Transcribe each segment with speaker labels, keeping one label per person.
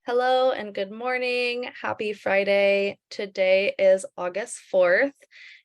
Speaker 1: Hello and good morning. Happy Friday. Today is August 4th,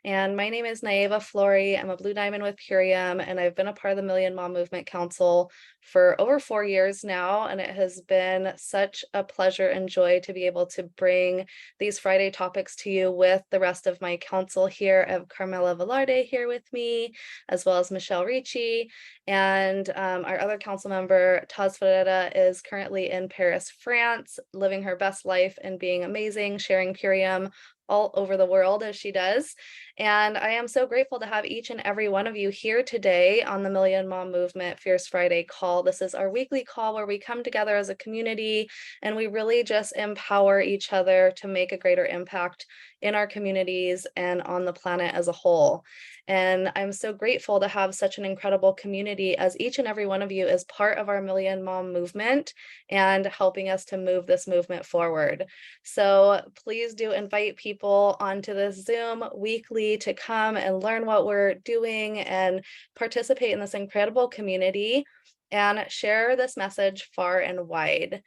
Speaker 1: and my name is Naeva Flory. I'm a Blue Diamond with Purium, and I've been a part of the Million Mom Movement Council for over 4 years now, and it has been such a pleasure and joy to be able to bring these Friday topics to you with the rest of my council here. I have Carmela Velarde here with me, as well as Michelle Ricci, and our other council member, Taz Ferreira, is currently in Paris, France, living her best life and being amazing, sharing Purium all over the world as she does. And I am so grateful to have each and every one of you here today on the Million Mom Movement Fierce Friday call. This is our weekly call where we come together as a community and we really just empower each other to make a greater impact in our communities and on the planet as a whole. And I'm so grateful to have such an incredible community, as each and every one of you is part of our Million Mom movement and helping us to move this movement forward. So please do invite people onto this Zoom weekly to come and learn what we're doing and participate in this incredible community and share this message far and wide.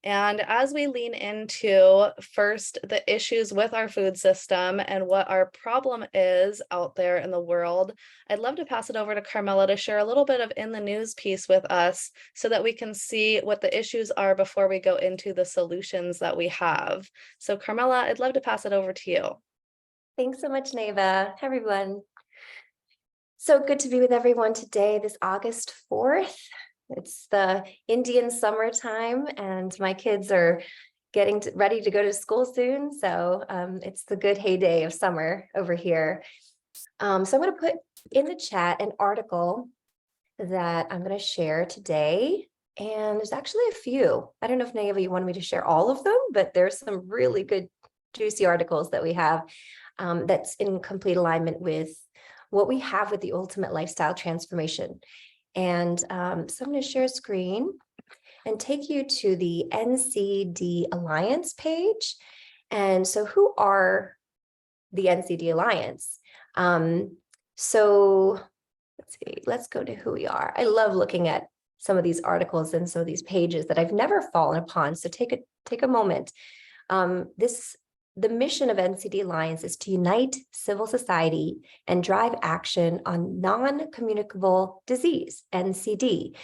Speaker 1: And as we lean into first the issues with our food system and what our problem is out there in the world, I'd love to pass it over to Carmela to share a little bit of in the news piece with us so that we can see what the issues are before we go into the solutions that we have. So Carmela, I'd love to pass it over to you.
Speaker 2: Thanks so much, Neva. Hi, everyone. So good to be with everyone today, this August 4th. It's the Indian summertime, and my kids are getting ready to go to school soon. So it's the good heyday of summer over here. So I'm going to put in the chat an article that I'm going to share today. And there's actually a few. I don't know if Neva, you wanted me to share all of them, but there's some really good, juicy articles that we have that's in complete alignment with what we have with the ultimate lifestyle transformation. And so I'm going to share a screen and take you to the NCD Alliance page. And so who are the NCD Alliance? So let's see, let's go to who we are. I love looking at some of these articles and some of these pages that I've never fallen upon. So take a moment. The mission of NCD Alliance is to unite civil society and drive action on non-communicable disease, NCD,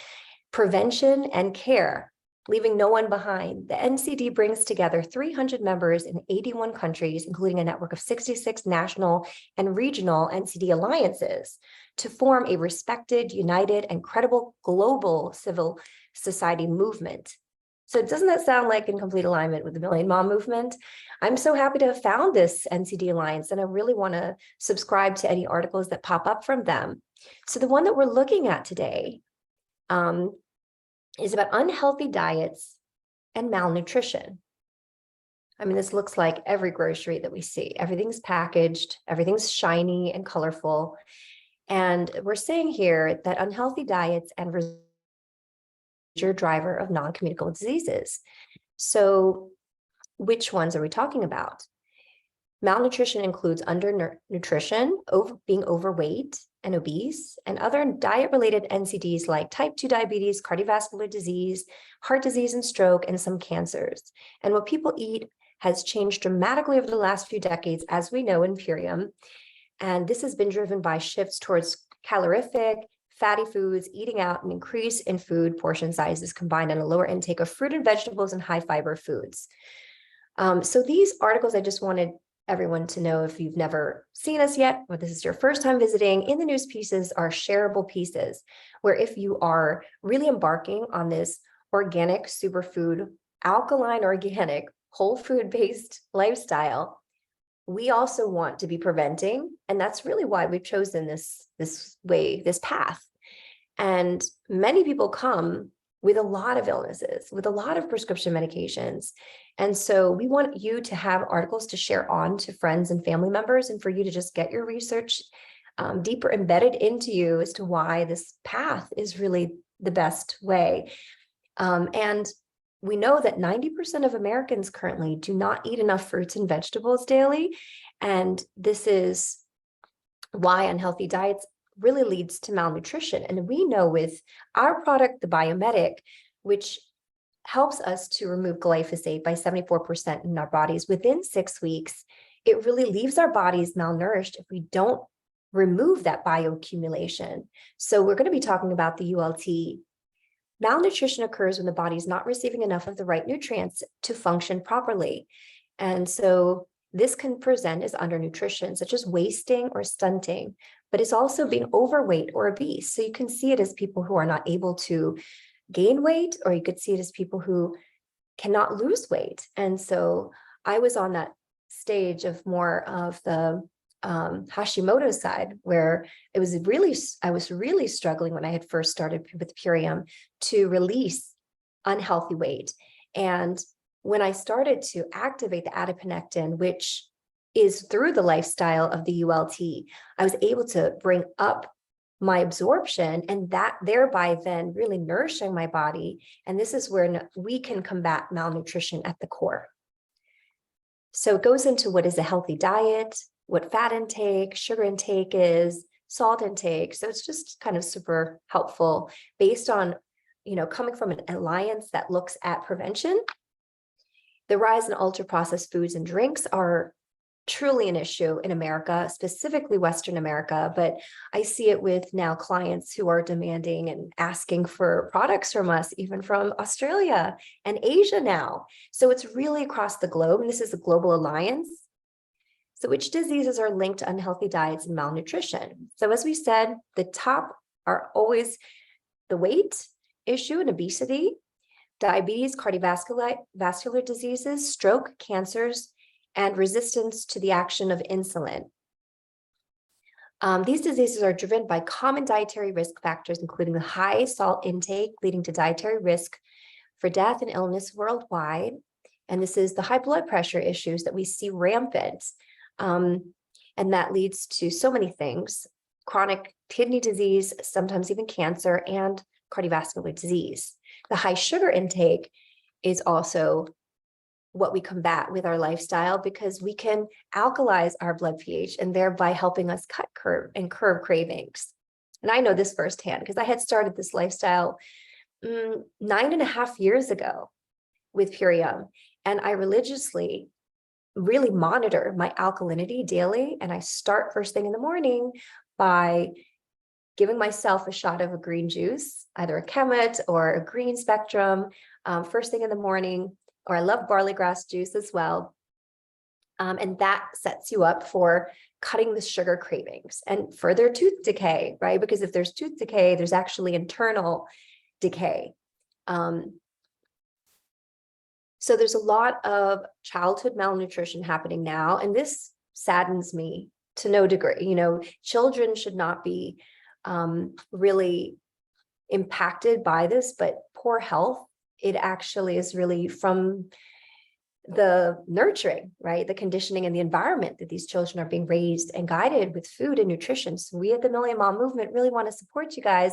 Speaker 2: prevention and care, leaving no one behind. The NCD brings together 300 members in 81 countries, including a network of 66 national and regional NCD alliances, to form a respected, united, and credible global civil society movement. So doesn't that sound like in complete alignment with the Million Mom movement? I'm so happy to have found this NCD Alliance, and I really want to subscribe to any articles that pop up from them. So the one that we're looking at today is about unhealthy diets and malnutrition. I mean, this looks like every grocery that we see. Everything's packaged, everything's shiny and colorful. And we're saying here that unhealthy diets and driver of non-communicable diseases. So which ones are we talking about? Malnutrition includes undernutrition, being overweight and obese, and other diet-related NCDs like type 2 diabetes, cardiovascular disease, heart disease and stroke, and some cancers. And what people eat has changed dramatically over the last few decades, as we know in Purium. And this has been driven by shifts towards calorific, fatty foods, eating out, an increase in food portion sizes combined, and a lower intake of fruit and vegetables and high fiber foods. So these articles, I just wanted everyone to know, if you've never seen us yet, or this is your first time visiting, in the news pieces are shareable pieces, where if you are really embarking on this organic superfood, alkaline organic, whole food based lifestyle, we also want to be preventing. And that's really why we've chosen this path. And many people come with a lot of illnesses, with a lot of prescription medications. And so we want you to have articles to share on to friends and family members, and for you to just get your research deeper embedded into you as to why this path is really the best way. And we know that 90% of Americans currently do not eat enough fruits and vegetables daily. And this is why unhealthy diets really leads to malnutrition. And we know with our product, the Biomedic, which helps us to remove glyphosate by 74% in our bodies within 6 weeks. It really leaves our bodies malnourished if we don't remove that bioaccumulation. So we're going to be talking about the ULT. Malnutrition occurs when the body is not receiving enough of the right nutrients to function properly. And so this can present as undernutrition, such as wasting or stunting, but it's also being overweight or obese. So you can see it as people who are not able to gain weight, or you could see it as people who cannot lose weight. And so I was on that stage of more of the Hashimoto side, where I was really struggling when I had first started with Purium to release unhealthy weight. And when I started to activate the adiponectin, which is through the lifestyle of the ULT, I was able to bring up my absorption, and that thereby then really nourishing my body. And this is where we can combat malnutrition at the core. So it goes into what is a healthy diet, what fat intake, sugar intake is, salt intake. So it's just kind of super helpful based on, coming from an alliance that looks at prevention. The rise in ultra processed foods and drinks are truly an issue in America, specifically Western America, but I see it with now clients who are demanding and asking for products from us, even from Australia and Asia now. So it's really across the globe, and this is a global alliance. So which diseases are linked to unhealthy diets and malnutrition? So as we said, the top are always the weight issue and obesity, diabetes, vascular diseases, stroke, cancers, and resistance to the action of insulin. These diseases are driven by common dietary risk factors, including the high salt intake, leading to dietary risk for death and illness worldwide. And this is the high blood pressure issues that we see rampant. And that leads to so many things: chronic kidney disease, sometimes even cancer, and cardiovascular disease. The high sugar intake is also what we combat with our lifestyle, because we can alkalize our blood pH and thereby helping us cut curb cravings. And I know this firsthand because I had started this lifestyle 9.5 years ago with Purium, and I religiously really monitor my alkalinity daily. And I start first thing in the morning by giving myself a shot of a green juice, either a Chemet or a green spectrum, first thing in the morning. Or I love barley grass juice as well. And that sets you up for cutting the sugar cravings and further tooth decay, right? Because if there's tooth decay, there's actually internal decay. So there's a lot of childhood malnutrition happening now, and this saddens me to no degree. Children should not be really impacted by this, but poor health, it actually is really from the nurturing, right? The conditioning and the environment that these children are being raised and guided with food and nutrition. So we at the Million Mom Movement really want to support you guys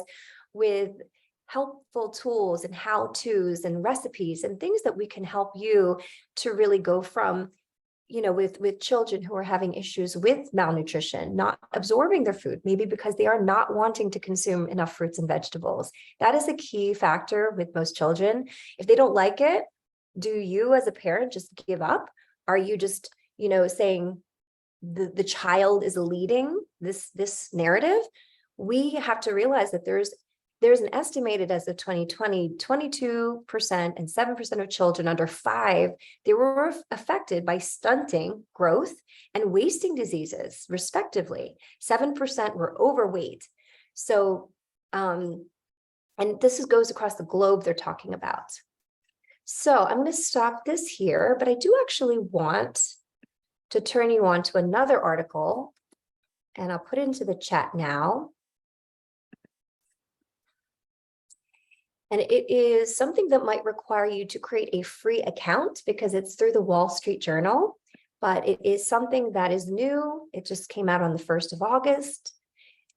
Speaker 2: with helpful tools and how-tos and recipes and things that we can help you to really go from, with children who are having issues with malnutrition, not absorbing their food, maybe because they are not wanting to consume enough fruits and vegetables. That is a key factor with most children. If they don't like it, do you as a parent just give up? Are you just, saying the child is leading this narrative? We have to realize that there's an estimated, as of 2020, 22% and 7% of children under 5, they were affected by stunting growth and wasting diseases, respectively. 7% were overweight. So, and this goes across the globe they're talking about. So I'm going to stop this here, but I do actually want to turn you on to another article, and I'll put it into the chat now. And it is something that might require you to create a free account because it's through the Wall Street Journal, but it is something that is new. It just came out on the 1st of August,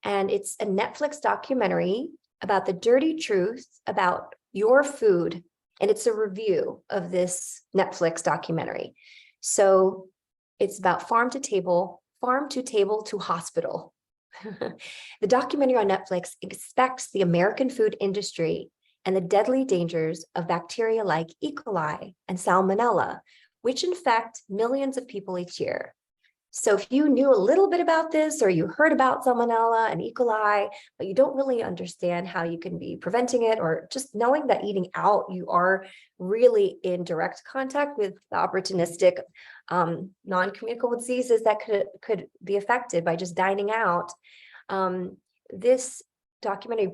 Speaker 2: and it's a Netflix documentary about the dirty truth about your food. And it's a review of this Netflix documentary. So it's about farm to table to hospital. The documentary on Netflix expects the American food industry and the deadly dangers of bacteria like E. coli and Salmonella, which infect millions of people each year. So if you knew a little bit about this, or you heard about Salmonella and E. coli, but you don't really understand how you can be preventing it, or just knowing that eating out, you are really in direct contact with the opportunistic non-communicable diseases that could be affected by just dining out. This documentary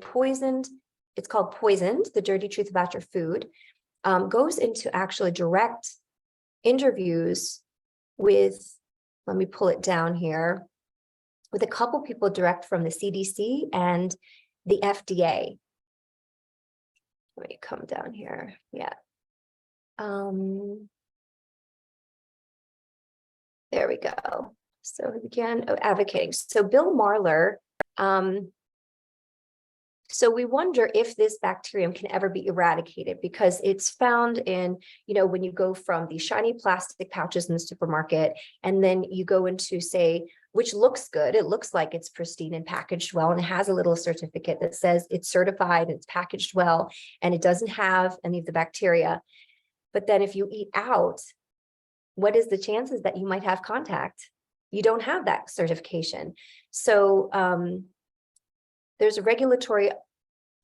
Speaker 2: it's called Poisoned, The Dirty Truth About Your Food, goes into actually direct interviews with, let me pull it down here, with a couple people direct from the CDC and the FDA. Let me come down here. Yeah. There we go. So again, advocating. So Bill Marler, so we wonder if this bacterium can ever be eradicated, because it's found in, when you go from the shiny plastic pouches in the supermarket, and then you go into, say, which looks good. It looks like it's pristine and packaged well, and it has a little certificate that says it's certified, it's packaged well, and it doesn't have any of the bacteria. But then if you eat out, what is the chances that you might have contact? You don't have that certification. So there's a regulatory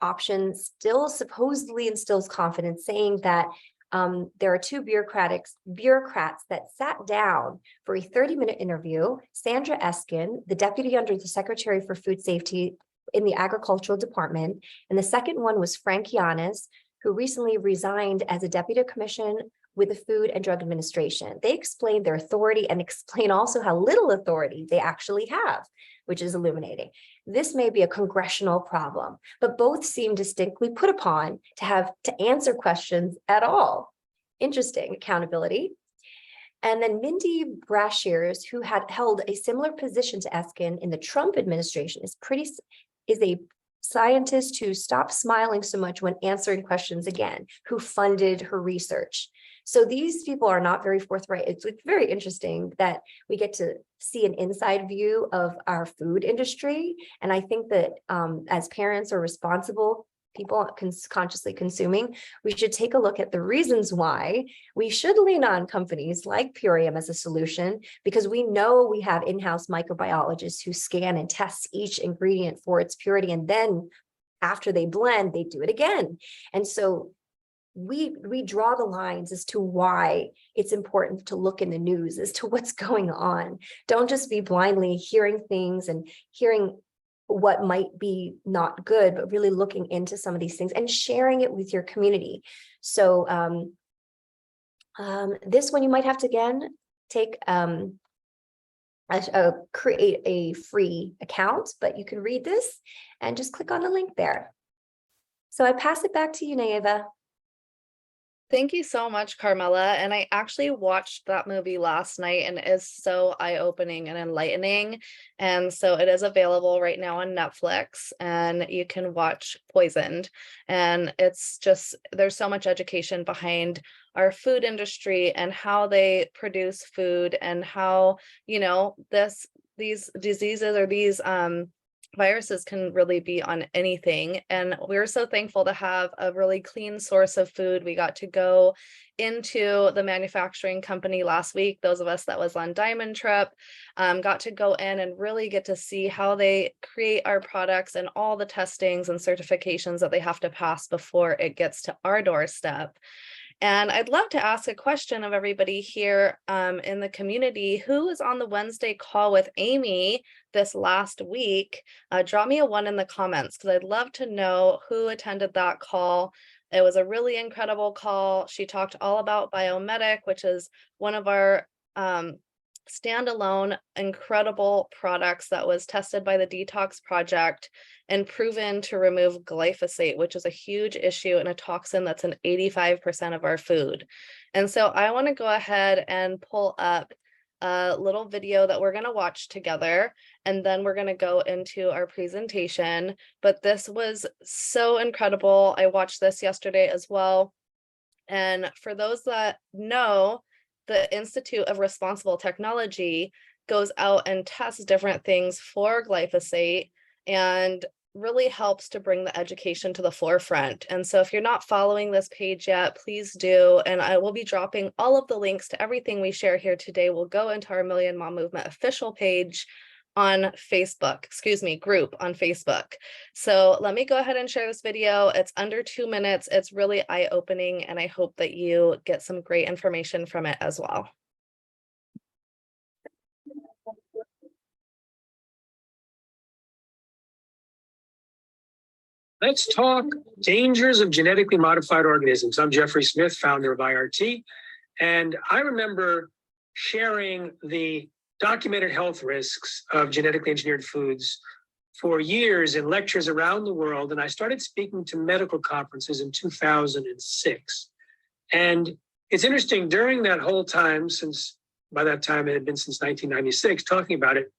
Speaker 2: option still supposedly instills confidence, saying that there are two bureaucrats that sat down for a 30-minute interview. Sandra Eskin, the deputy under the Secretary for Food Safety in the Agricultural Department, and the second one was Frank Yanis, who recently resigned as a deputy commissioner with the Food and Drug Administration. They explain their authority and explain also how little authority they actually have, which is illuminating. This may be a congressional problem, but both seem distinctly put upon to answer questions at all. Interesting accountability. And then Mindy Brashears, who had held a similar position to Eskin in the Trump administration, is a scientist who stopped smiling so much when answering questions again, who funded her research. So these people are not very forthright. It's very interesting that we get to see an inside view of our food industry. And I think that as parents or responsible people consciously consuming, we should take a look at the reasons why we should lean on companies like Purium as a solution, because we know we have in-house microbiologists who scan and test each ingredient for its purity. And then after they blend, they do it again. And so we draw the lines as to why it's important to look in the news as to what's going on. Don't just be blindly hearing things and hearing what might be not good, but really looking into some of these things and sharing it with your community. So this one you might have to, again, take create a free account, but you can read this and just click on the link there. So I pass it back to you, Naeva.
Speaker 1: Thank you so much, Carmela. And I actually watched that movie last night, and it is so eye-opening and enlightening. And so it is available right now on Netflix, and you can watch Poisoned. And it's just, there's so much education behind our food industry and how they produce food, and how, these diseases or these viruses can really be on anything. And we're so thankful to have a really clean source of food. We got to go into the manufacturing company last week. Those of us that was on Diamond Trip got to go in and really get to see how they create our products and all the testings and certifications that they have to pass before it gets to our doorstep. And I'd love to ask a question of everybody here in the community. Who was on the Wednesday call with Amy this last week? Drop me a 1 in the comments, because I'd love to know who attended that call. It was a really incredible call. She talked all about Biomedic, which is one of our standalone incredible products that was tested by the Detox Project and proven to remove glyphosate, which is a huge issue and a toxin that's in 85% of our food. And so I want to go ahead and pull up a little video that we're going to watch together, and then we're going to go into our presentation. But this was so incredible. I watched this yesterday as well. And for those that know, the Institute of Responsible Technology goes out and tests different things for glyphosate. And really helps to bring the education to the forefront. And so if you're not following this page yet, please do. And I will be dropping all of the links to everything we share here today. Will go into our Million Mom Movement official page on Facebook, group on Facebook. So let me go ahead and share this video. It's under 2 minutes. It's really eye-opening, and I hope that you get some great information from it as well.
Speaker 3: Let's talk dangers of genetically modified organisms. I'm Jeffrey Smith, founder of IRT, and I remember sharing the documented health risks of genetically engineered foods for years in lectures around the world, and I started speaking to medical conferences in 2006. And it's interesting, during that whole time, since by that time it had been since 1996, talking about it,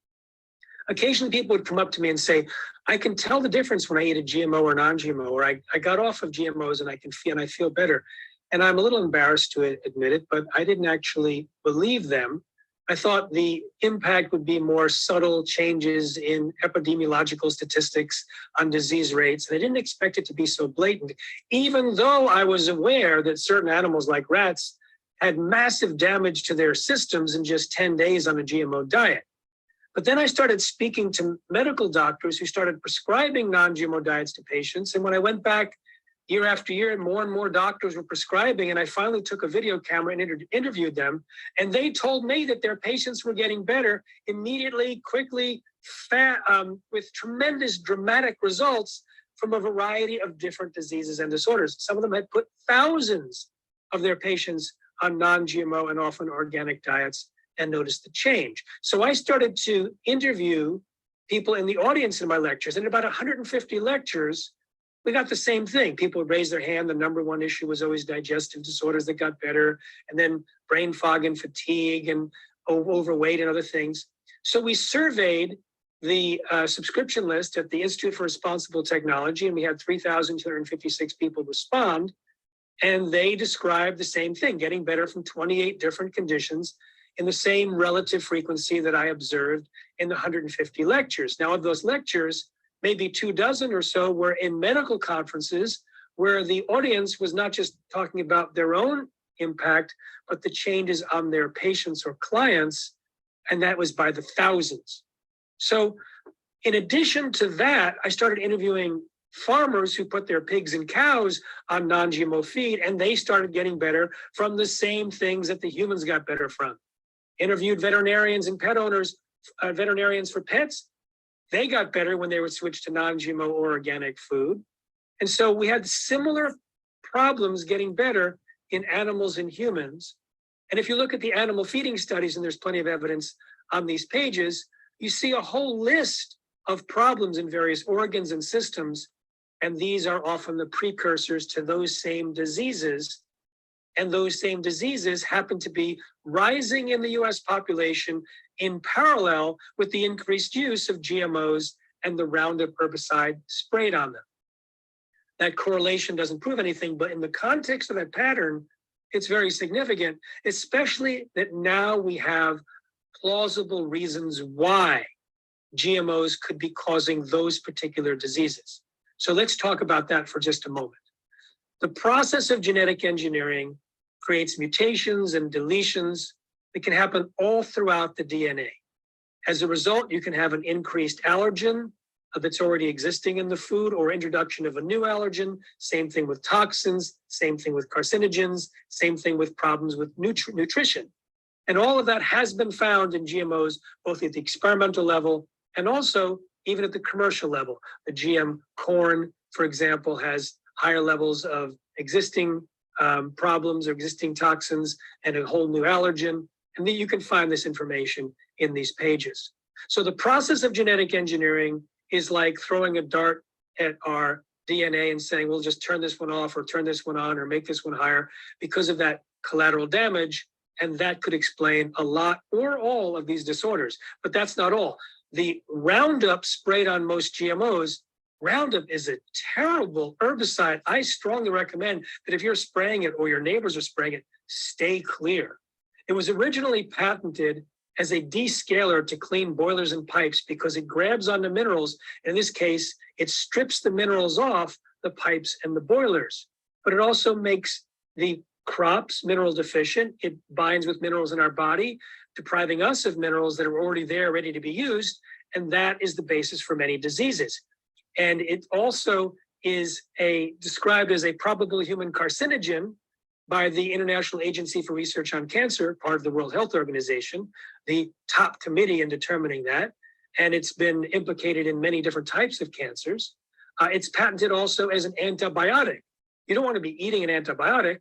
Speaker 3: occasionally people would come up to me and say, I can tell the difference when I eat a GMO or non-GMO, or I got off of GMOs and I feel better. And I'm a little embarrassed to admit it, but I didn't actually believe them. I thought the impact would be more subtle changes in epidemiological statistics on disease rates. And I didn't expect it to be so blatant, even though I was aware that certain animals like rats had massive damage to their systems in just 10 days on a GMO diet. But then I started speaking to medical doctors who started prescribing non-GMO diets to patients. And when I went back year after year, more and more doctors were prescribing. And I finally took a video camera and interviewed them. And they told me that their patients were getting better immediately, quickly, with tremendous dramatic results from a variety of different diseases and disorders. Some of them had put thousands of their patients on non-GMO and often organic diets and noticed the change. So I started to interview people in the audience in my lectures. And about 150 lectures, we got the same thing. People would raise their hand. The number one issue was always digestive disorders that got better, and then brain fog and fatigue and overweight and other things. So we surveyed the subscription list at the Institute for Responsible Technology, and we had 3,256 people respond. And they described the same thing, getting better from 28 different conditions in the same relative frequency that I observed in the 150 lectures. Now, of those lectures, maybe 24 or so were in medical conferences where the audience was not just talking about their own impact, but the changes on their patients or clients, and that was by the thousands. So in addition to that, I started interviewing farmers who put their pigs and cows on non-GMO feed, and they started getting better from the same things that the humans got better from. Interviewed veterinarians and pet owners, veterinarians for pets. They got better when they were switched to non-GMO or organic food. And so we had similar problems getting better in animals and humans. And if you look at the animal feeding studies, and there's plenty of evidence on these pages, you see a whole list of problems in various organs and systems. And these are often the precursors to those same diseases. And those same diseases happen to be rising in the US population in parallel with the increased use of GMOs and the Roundup herbicide sprayed on them. That correlation doesn't prove anything, but in the context of that pattern, it's very significant, especially that now we have plausible reasons why GMOs could be causing those particular diseases. So let's talk about that for just a moment. The process of genetic engineering creates mutations and deletions that can happen all throughout the DNA. As a result, you can have an increased allergen that's already existing in the food, or introduction of a new allergen. Same thing with toxins, same thing with carcinogens, same thing with problems with nutrition. And all of that has been found in GMOs, both at the experimental level and also even at the commercial level. The GM corn, for example, has higher levels of existing problems or existing toxins and a whole new allergen. And then you can find this information in these pages. So the process of genetic engineering is like throwing a dart at our DNA and saying, we'll just turn this one off or turn this one on or make this one higher because of that collateral damage. And that could explain a lot or all of these disorders. But that's not all. The Roundup sprayed on most GMOs, Roundup is a terrible herbicide. I strongly recommend that if you're spraying it or your neighbors are spraying it, stay clear. It was originally patented as a descaler to clean boilers and pipes because it grabs onto minerals. In this case, it strips the minerals off the pipes and the boilers, but it also makes the crops mineral deficient. It binds with minerals in our body, depriving us of minerals that are already there, ready to be used. And that is the basis for many diseases. And it also is described as a probable human carcinogen by the International Agency for Research on Cancer, part of the World Health Organization, the top committee in determining that. And it's been implicated in many different types of cancers. It's patented also as an antibiotic. You don't want to be eating an antibiotic,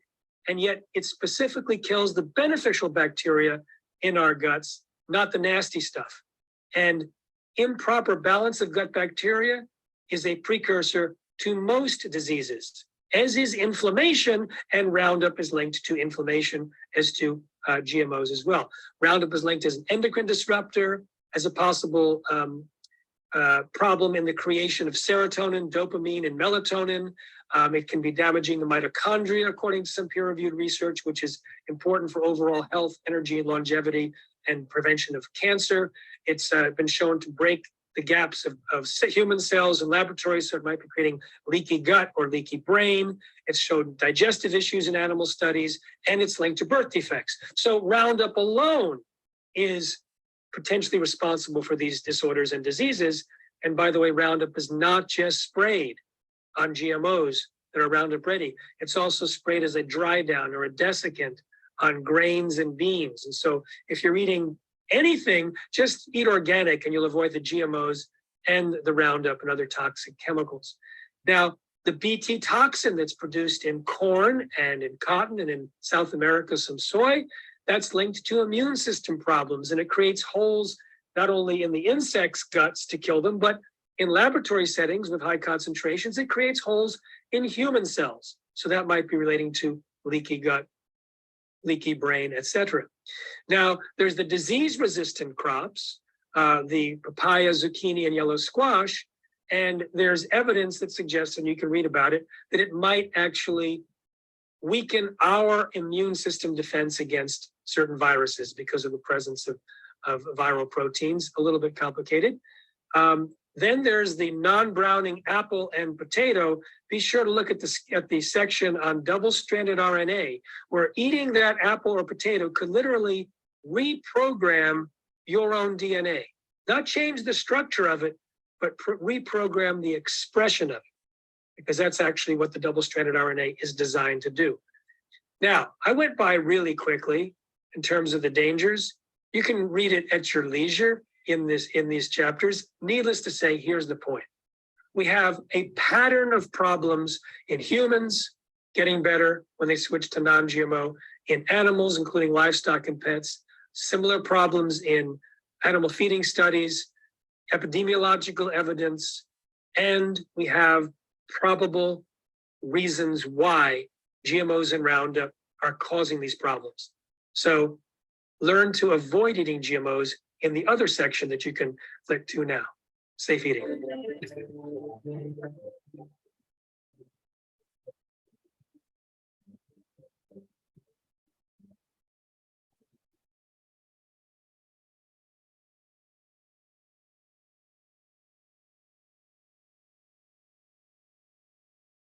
Speaker 3: and yet it specifically kills the beneficial bacteria in our guts, not the nasty stuff. And improper balance of gut bacteria is a precursor to most diseases, as is inflammation, and Roundup is linked to inflammation as to GMOs as well. Roundup is linked as an endocrine disruptor, as a possible problem in the creation of serotonin, dopamine, and melatonin. It can be damaging the mitochondria, according to some peer-reviewed research, which is important for overall health, energy, and longevity, and prevention of cancer. It's been shown to break the gaps of human cells in laboratories, so it might be creating leaky gut or leaky brain. It's showed digestive issues in animal studies, and it's linked to birth defects. So Roundup alone is potentially responsible for these disorders and diseases. And by the way, Roundup is not just sprayed on GMOs that are Roundup ready. It's also sprayed as a dry down or a desiccant on grains and beans. And so if you're eating anything, just eat organic and you'll avoid the GMOs and the Roundup and other toxic chemicals. Now, the Bt toxin that's produced in corn and in cotton and in South America, some soy, that's linked to immune system problems, and it creates holes not only in the insects' guts to kill them, but in laboratory settings with high concentrations, it creates holes in human cells. So that might be relating to leaky gut, leaky brain, etc. Now, there's the disease-resistant crops, the papaya, zucchini, and yellow squash, and there's evidence that suggests, and you can read about it, that it might actually weaken our immune system defense against certain viruses because of the presence of viral proteins. A little bit complicated. Then there's the non-browning apple and potato. Be sure to look at the section on double-stranded RNA, where eating that apple or potato could literally reprogram your own DNA. Not change the structure of it, but reprogram the expression of it, because that's actually what the double-stranded RNA is designed to do. Now, I went by really quickly in terms of the dangers. You can read it at your leisure in these chapters. Needless to say, here's the point. We have a pattern of problems in humans getting better when they switch to non-GMO, in animals, including livestock and pets, similar problems in animal feeding studies, epidemiological evidence, and we have probable reasons why GMOs and Roundup are causing these problems. So learn to avoid eating GMOs in the other section that you can click to now. Safe eating.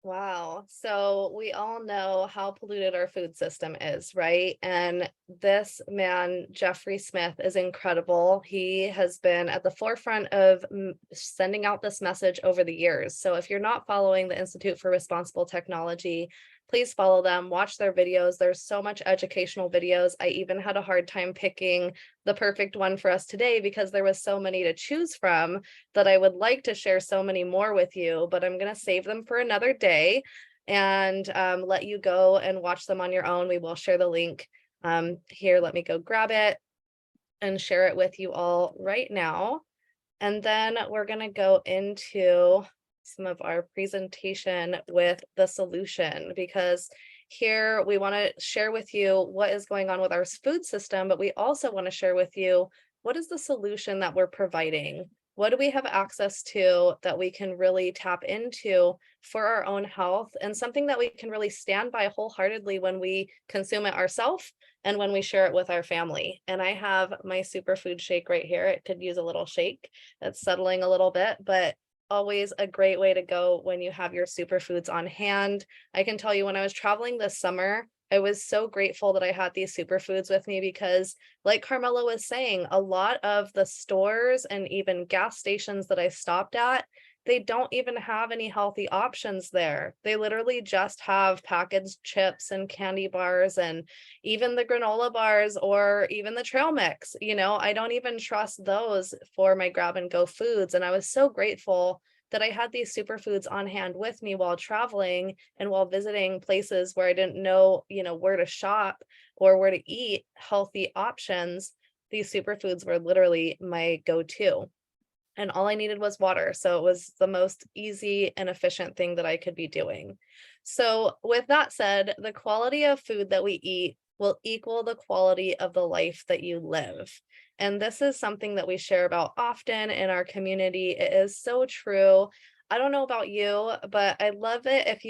Speaker 1: Wow. So we all know how polluted our food system is, right? And this man, Jeffrey Smith, is incredible. He has been at the forefront of sending out this message over the years. So if you're not following the Institute for Responsible Technology, please follow them, watch their videos. There's so much educational videos. I even had a hard time picking the perfect one for us today because there was so many to choose from that I would like to share so many more with you, but I'm going to save them for another day and let you go and watch them on your own. We will share the link here. Let me go grab it and share it with you all right now. And then we're going to go into some of our presentation with the solution, because here we want to share with you what is going on with our food system, but we also want to share with you what is the solution that we're providing What do we have access to that we can really tap into for our own health, and something that we can really stand by wholeheartedly when we consume it ourselves and when we share it with our family. And I have my superfood shake right here. It could use a little shake. It's settling a little bit, but always a great way to go when you have your superfoods on hand. I can tell you, when I was traveling this summer, I was so grateful that I had these superfoods with me because, like Carmela was saying, a lot of the stores and even gas stations that I stopped at, they don't even have any healthy options there. They literally just have packaged chips and candy bars and even the granola bars or even the trail mix. I don't even trust those for my grab and go foods. And I was so grateful that I had these superfoods on hand with me while traveling and while visiting places where I didn't know, where to shop or where to eat healthy options. These superfoods were literally my go-to. And all I needed was water. So it was the most easy and efficient thing that I could be doing. So, with that said, the quality of food that we eat will equal the quality of the life that you live. And this is something that we share about often in our community. It is so true. I don't know about you, but I love it if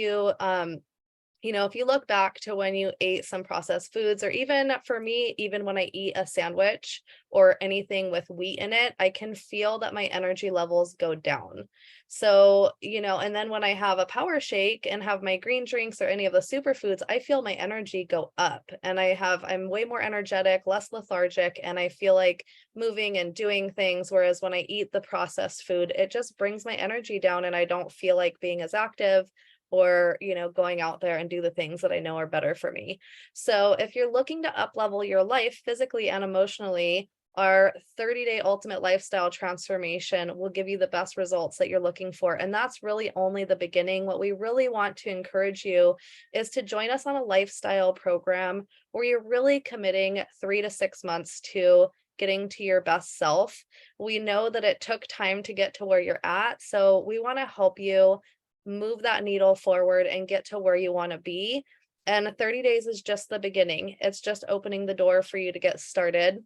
Speaker 1: if you look back to when you ate some processed foods, or even for me, even when I eat a sandwich or anything with wheat in it, I can feel that my energy levels go down. So, and then when I have a power shake and have my green drinks or any of the superfoods, I feel my energy go up and I'm way more energetic, less lethargic, and I feel like moving and doing things. Whereas when I eat the processed food, it just brings my energy down and I don't feel like being as active or going out there and do the things that I know are better for me. So if you're looking to up level your life physically and emotionally, our 30-day ultimate lifestyle transformation will give you the best results that you're looking for. And that's really only the beginning. What we really want to encourage you is to join us on a lifestyle program where you're really committing 3 to 6 months to getting to your best self. We know that it took time to get to where you're at, so we want to help you move that needle forward and get to where you want to be. And 30 days is just the beginning. It's just opening the door for you to get started.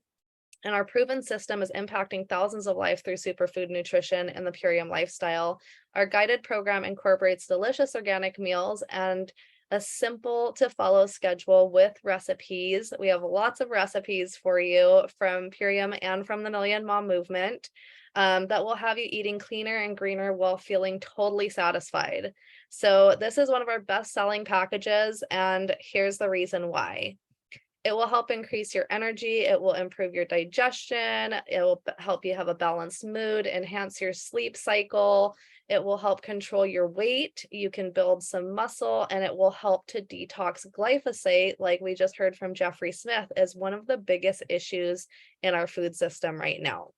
Speaker 1: And our proven system is impacting thousands of lives through superfood nutrition and the Purium lifestyle. Our guided program incorporates delicious organic meals and a simple to follow schedule with recipes. We have lots of recipes for you from Purium and from the Million Mom Movement that will have you eating cleaner and greener while feeling totally satisfied. So this is one of our best selling packages, and here's the reason why. It will help increase your energy. It will improve your digestion. It will help you have a balanced mood, enhance your sleep cycle. It will help control your weight. You can build some muscle, and it will help to detox glyphosate, like we just heard from Jeffrey Smith, is one of the biggest issues in our food system right now.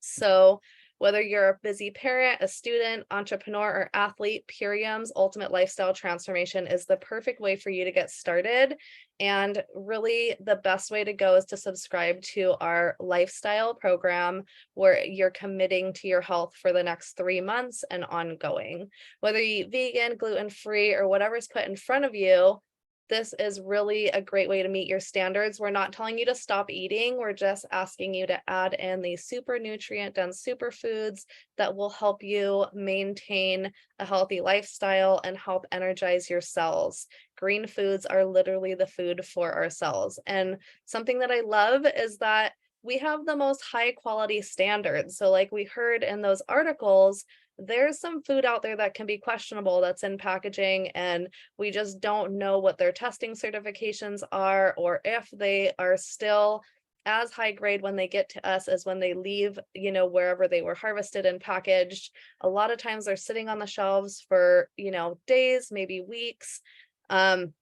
Speaker 1: So whether you're a busy parent, a student, entrepreneur, or athlete, Purium's Ultimate Lifestyle Transformation is the perfect way for you to get started. And really, the best way to go is to subscribe to our lifestyle program where you're committing to your health for the next 3 months and ongoing. Whether you eat vegan, gluten-free, or whatever's put in front of you, this is really a great way to meet your standards. We're not telling you to stop eating. We're just asking you to add in these super nutrient dense superfoods that will help you maintain a healthy lifestyle and help energize your cells. Green foods are literally the food for our cells. And something that I love is that we have the most high quality standards. So like we heard in those articles, there's some food out there that can be questionable that's in packaging, and we just don't know what their testing certifications are or if they are still as high grade when they get to us as when they leave, wherever they were harvested and packaged. A lot of times they're sitting on the shelves for, days, maybe weeks. And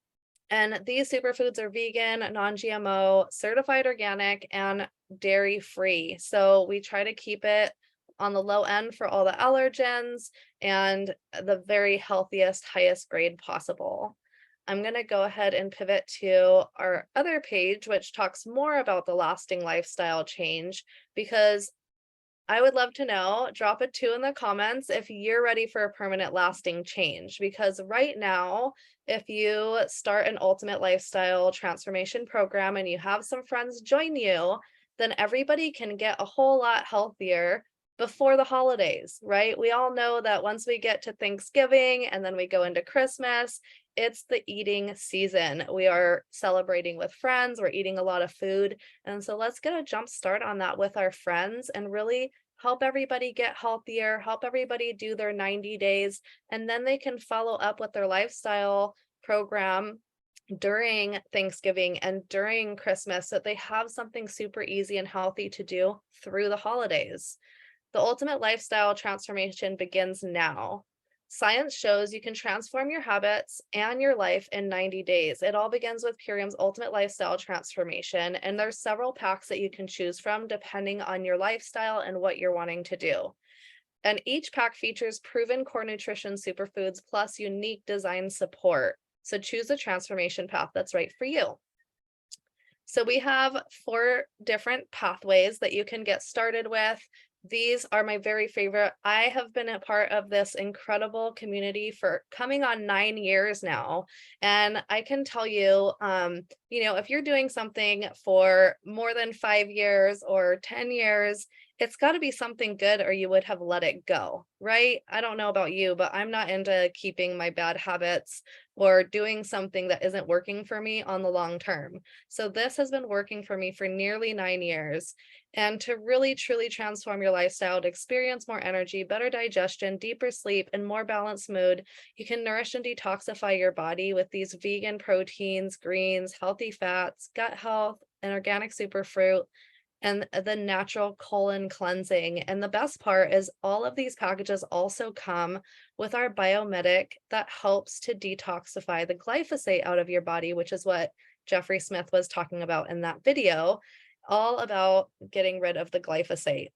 Speaker 1: these superfoods are vegan, non-GMO, certified organic, and dairy free. So we try to keep it on the low end for all the allergens and the very healthiest, highest grade possible. I'm going to go ahead and pivot to our other page, which talks more about the lasting lifestyle change, because I would love to know, drop a 2 in the comments if you're ready for a permanent lasting change. Because right now, if you start an ultimate lifestyle transformation program and you have some friends join you, then everybody can get a whole lot healthier before the holidays, right? We all know that once we get to Thanksgiving and then we go into Christmas, it's the eating season. We are celebrating with friends, we're eating a lot of food. And so let's get a jump start on that with our friends and really help everybody get healthier, help everybody do their 90 days, and then they can follow up with their lifestyle program during Thanksgiving and during Christmas so that they have something super easy and healthy to do through the holidays. The ultimate lifestyle transformation begins now. Science shows you can transform your habits and your life in 90 days. It all begins with Purium's ultimate lifestyle transformation, and there's several packs that you can choose from depending on your lifestyle and what you're wanting to do. And each pack features proven core nutrition superfoods plus unique design support. So choose a transformation path that's right for you. So we have 4 different pathways that you can get started with. These are my very favorite. I have been a part of this incredible community for coming on 9 years now. And I can tell you, if you're doing something for more than 5 years or 10 years, it's got to be something good or you would have let it go, right? I don't know about you, but I'm not into keeping my bad habits or doing something that isn't working for me on the long term. So this has been working for me for nearly 9 years. And to really truly transform your lifestyle to experience more energy, better digestion, deeper sleep, and more balanced mood, you can nourish and detoxify your body with these vegan proteins, greens, healthy fats, gut health, and organic superfruit, and the natural colon cleansing. And the best part is all of these packages also come with our biomedic that helps to detoxify the glyphosate out of your body, which is what Jeffrey Smith was talking about in that video, all about getting rid of the glyphosate.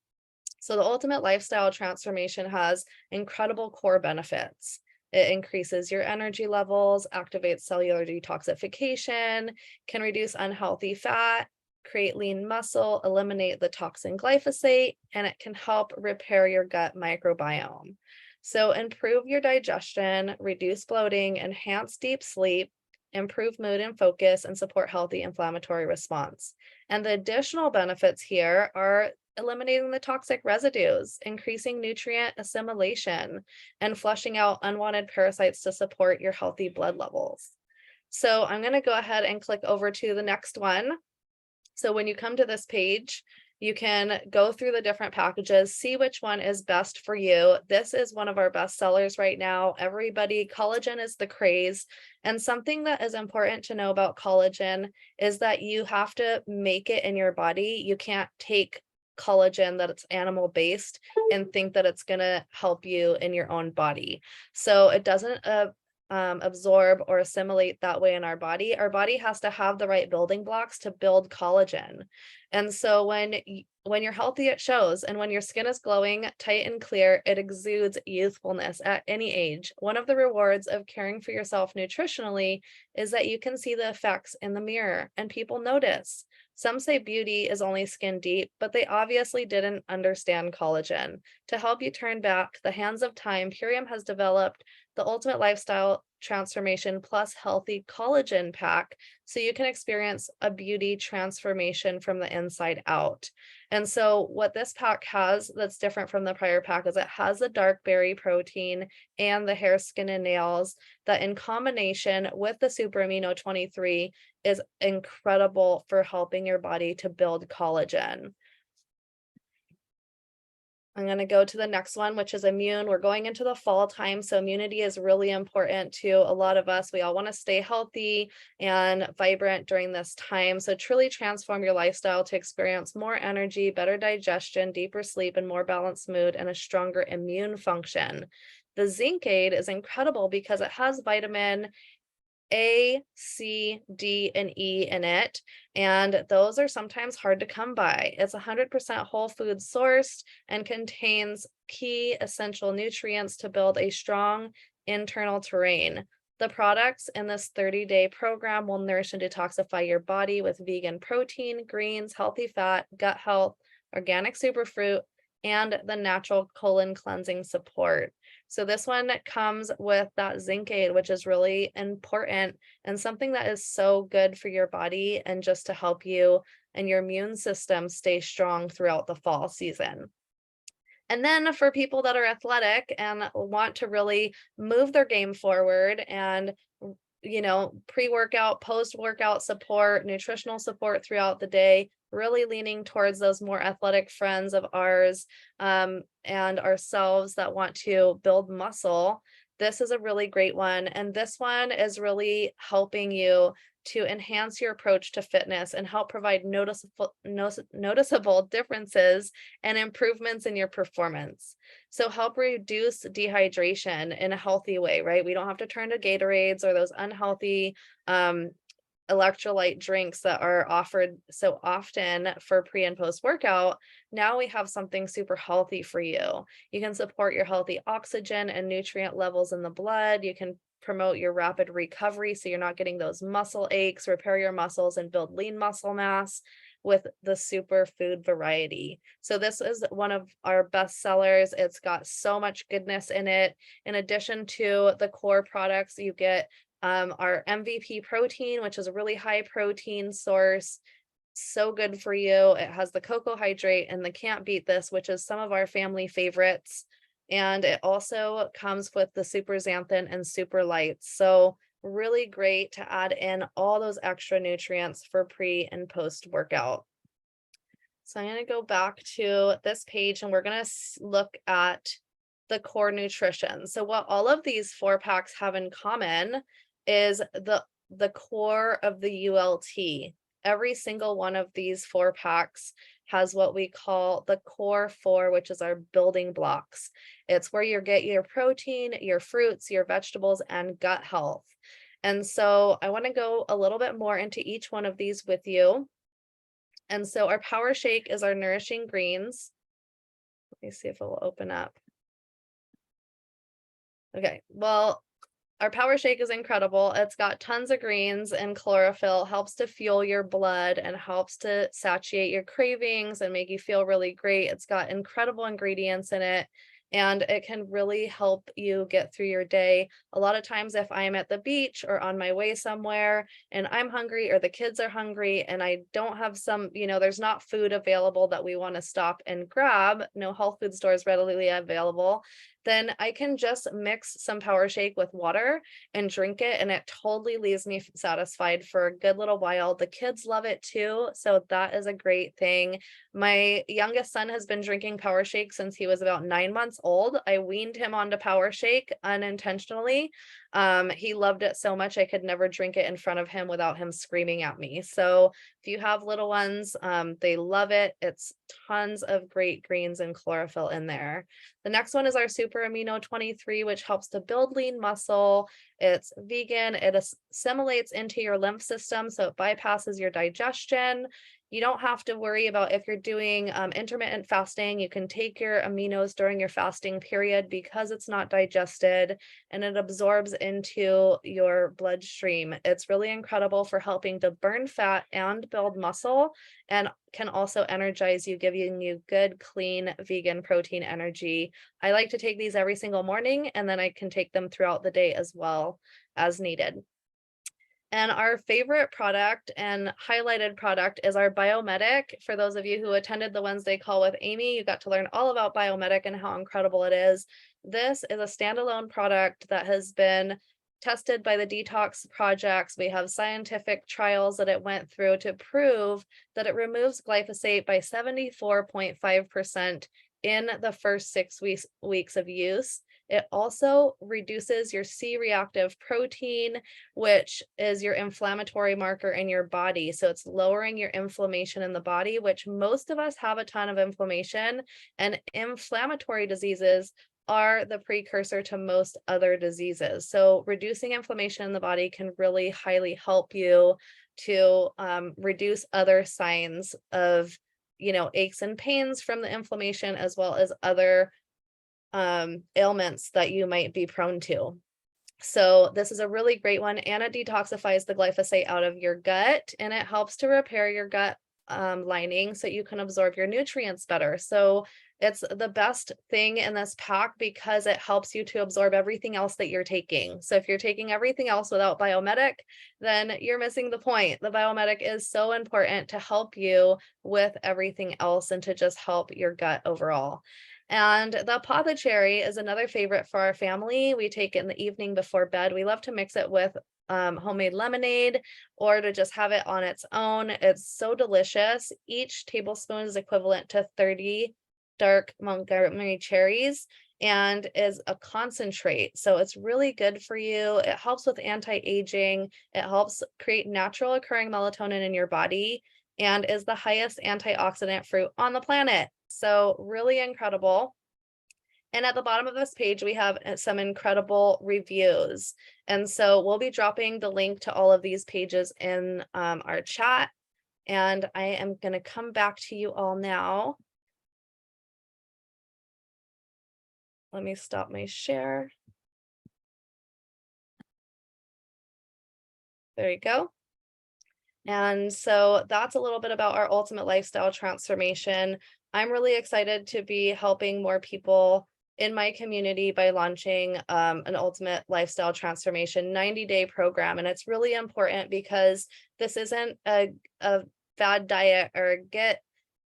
Speaker 1: So the ultimate lifestyle transformation has incredible core benefits. It increases your energy levels, activates cellular detoxification, can reduce unhealthy fat, create lean muscle, eliminate the toxin glyphosate, and it can help repair your gut microbiome. So improve your digestion, reduce bloating, enhance deep sleep, improve mood and focus, and support healthy inflammatory response. And the additional benefits here are eliminating the toxic residues, increasing nutrient assimilation, and flushing out unwanted parasites to support your healthy blood levels. So I'm going to go ahead and click over to the next one. So when you come to this page, you can go through the different packages, see which one is best for you. This is one of our best sellers right now. Collagen is the craze. And something that is important to know about collagen is that you have to make it in your body. You can't take collagen that's animal based and think that it's going to help you in your own body. So it doesn't absorb or assimilate that way in our body. Our body has to have the right building blocks to build collagen. And so when you're healthy, it shows. And when your skin is glowing, tight and clear, it exudes youthfulness at any age. One of the rewards of caring for yourself nutritionally is that you can see the effects in the mirror and people notice. Some say beauty is only skin deep, but they obviously didn't understand collagen. To help you turn back the hands of time, Purium has developed the ultimate lifestyle transformation plus healthy collagen pack so you can experience a beauty transformation from the inside out. And so what this pack has that's different from the prior pack is it has the dark berry protein and the hair, skin, and nails that in combination with the super amino 23 is incredible for helping your body to build collagen. I'm going to go to the next one, which is immune. We're going into the fall time, so immunity is really important to a lot of us. We all want to stay healthy and vibrant during this time. So truly transform your lifestyle to experience more energy, better digestion, deeper sleep, and more balanced mood, and a stronger immune function. The Zinc Aid is incredible because it has vitamin A, C, D, and E in it, and those are sometimes hard to come by. It's 100% whole food sourced and contains key essential nutrients to build a strong internal terrain. The products in this 30-day program will nourish and detoxify your body with vegan protein, greens, healthy fat, gut health, organic superfruit, and the natural colon cleansing support. So this one comes with that Zinc Aid, which is really important and something that is so good for your body and just to help you and your immune system stay strong throughout the fall season. And then for people that are athletic and want to really move their game forward and pre-workout, post-workout support, nutritional support throughout the day, really leaning towards those more athletic friends of ours and ourselves that want to build muscle. This is a really great one. And this one is really helping you to enhance your approach to fitness and help provide noticeable differences and improvements in your performance. So help reduce dehydration in a healthy way, right? We don't have to turn to Gatorades or those unhealthy electrolyte drinks that are offered so often for pre and post workout. Now we have something super healthy for you. You can support your healthy oxygen and nutrient levels in the blood. You can promote your rapid recovery so you're not getting those muscle aches, repair your muscles, and build lean muscle mass with the superfood variety. So this is one of our best sellers. It's got so much goodness in it. In addition to the core products, you get our MVP protein, which is a really high protein source. So good for you. It has the cocoa hydrate and the can't beat this, which is some of our family favorites. And it also comes with the super xanthan and super lights. So really great to add in all those extra nutrients for pre and post workout. So I'm going to go back to this page and we're going to look at the core nutrition. So what all of these 4-packs have in common is the core of the ULT. Every single one of these 4-packs has what we call the core 4, which is our building blocks. It's where you get your protein, your fruits, your vegetables, and gut health. And so I want to go a little bit more into each one of these with you. And so our power shake is our nourishing greens. Let me see if it will open up. Okay, well, our power shake is incredible. It's got tons of greens and chlorophyll, helps to fuel your blood and helps to satiate your cravings and make you feel really great. It's got incredible ingredients in it, and it can really help you get through your day. A lot of times if I'm at the beach or on my way somewhere and I'm hungry or the kids are hungry and I don't have some, there's not food available that we want to stop and grab, no health food stores readily available, then I can just mix some power shake with water and drink it, and it totally leaves me satisfied for a good little while. The kids love it too, so that is a great thing. My youngest son has been drinking power shake since he was about 9 months old. I weaned him onto power shake unintentionally. He loved it so much I could never drink it in front of him without him screaming at me. So if you have little ones, they love it. It's tons of great greens and chlorophyll in there. The next one is our Super Amino 23, which helps to build lean muscle. It's vegan. It assimilates into your lymph system, so it bypasses your digestion. You don't have to worry about if you're doing intermittent fasting. You can take your aminos during your fasting period because it's not digested and it absorbs into your bloodstream. It's really incredible for helping to burn fat and build muscle, and can also energize you, giving you good, clean, vegan protein energy. I like to take these every single morning, and then I can take them throughout the day as well as needed. And our favorite product and highlighted product is our Biomedic. For those of you who attended the Wednesday call with Amy, you got to learn all about Biomedic and how incredible it is. This is a standalone product that has been tested by the detox projects. We have scientific trials that it went through to prove that it removes glyphosate by 74.5% in the first 6 weeks of use. It also reduces your C-reactive protein, which is your inflammatory marker in your body. So it's lowering your inflammation in the body, which most of us have a ton of inflammation, and inflammatory diseases are the precursor to most other diseases. So reducing inflammation in the body can really highly help you to reduce other signs of, aches and pains from the inflammation, as well as other ailments that you might be prone to. So this is a really great one, and it detoxifies the glyphosate out of your gut, and it helps to repair your gut lining so you can absorb your nutrients better. So it's the best thing in this pack because it helps you to absorb everything else that you're taking. So if you're taking everything else without Biomedic, then you're missing the point. The Biomedic is so important to help you with everything else and to just help your gut overall. And the apothecary is another favorite for our family. We take it in the evening before bed. We love to mix it with homemade lemonade or to just have it on its own. It's so delicious. Each tablespoon is equivalent to 30 dark Montgomery cherries and is a concentrate. So it's really good for you. It helps with anti-aging. It helps create natural occurring melatonin in your body and is the highest antioxidant fruit on the planet. So really incredible. And at the bottom of this page, we have some incredible reviews. And so we'll be dropping the link to all of these pages in our chat. And I am going to come back to you all now. Let me stop my share. There you go. And so that's a little bit about our ultimate lifestyle transformation. I'm really excited to be helping more people in my community by launching an ultimate lifestyle transformation 90-day program. And it's really important because this isn't a fad diet or get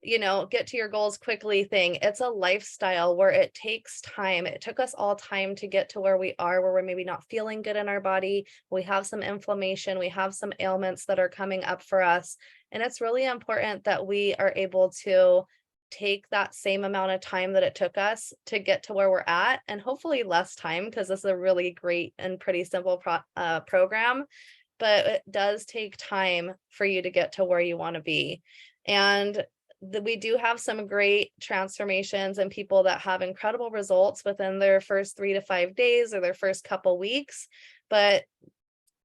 Speaker 1: to your goals quickly thing. It's a lifestyle where it takes time. It took us all time to get to where we are, where we're maybe not feeling good in our body. We have some inflammation, we have some ailments that are coming up for us. And it's really important that we are able to take that same amount of time that it took us to get to where we're at, and hopefully less time, because this is a really great and pretty simple program, but it does take time for you to get to where you want to be. And we do have some great transformations and people that have incredible results within their first 3 to 5 days or their first couple weeks, but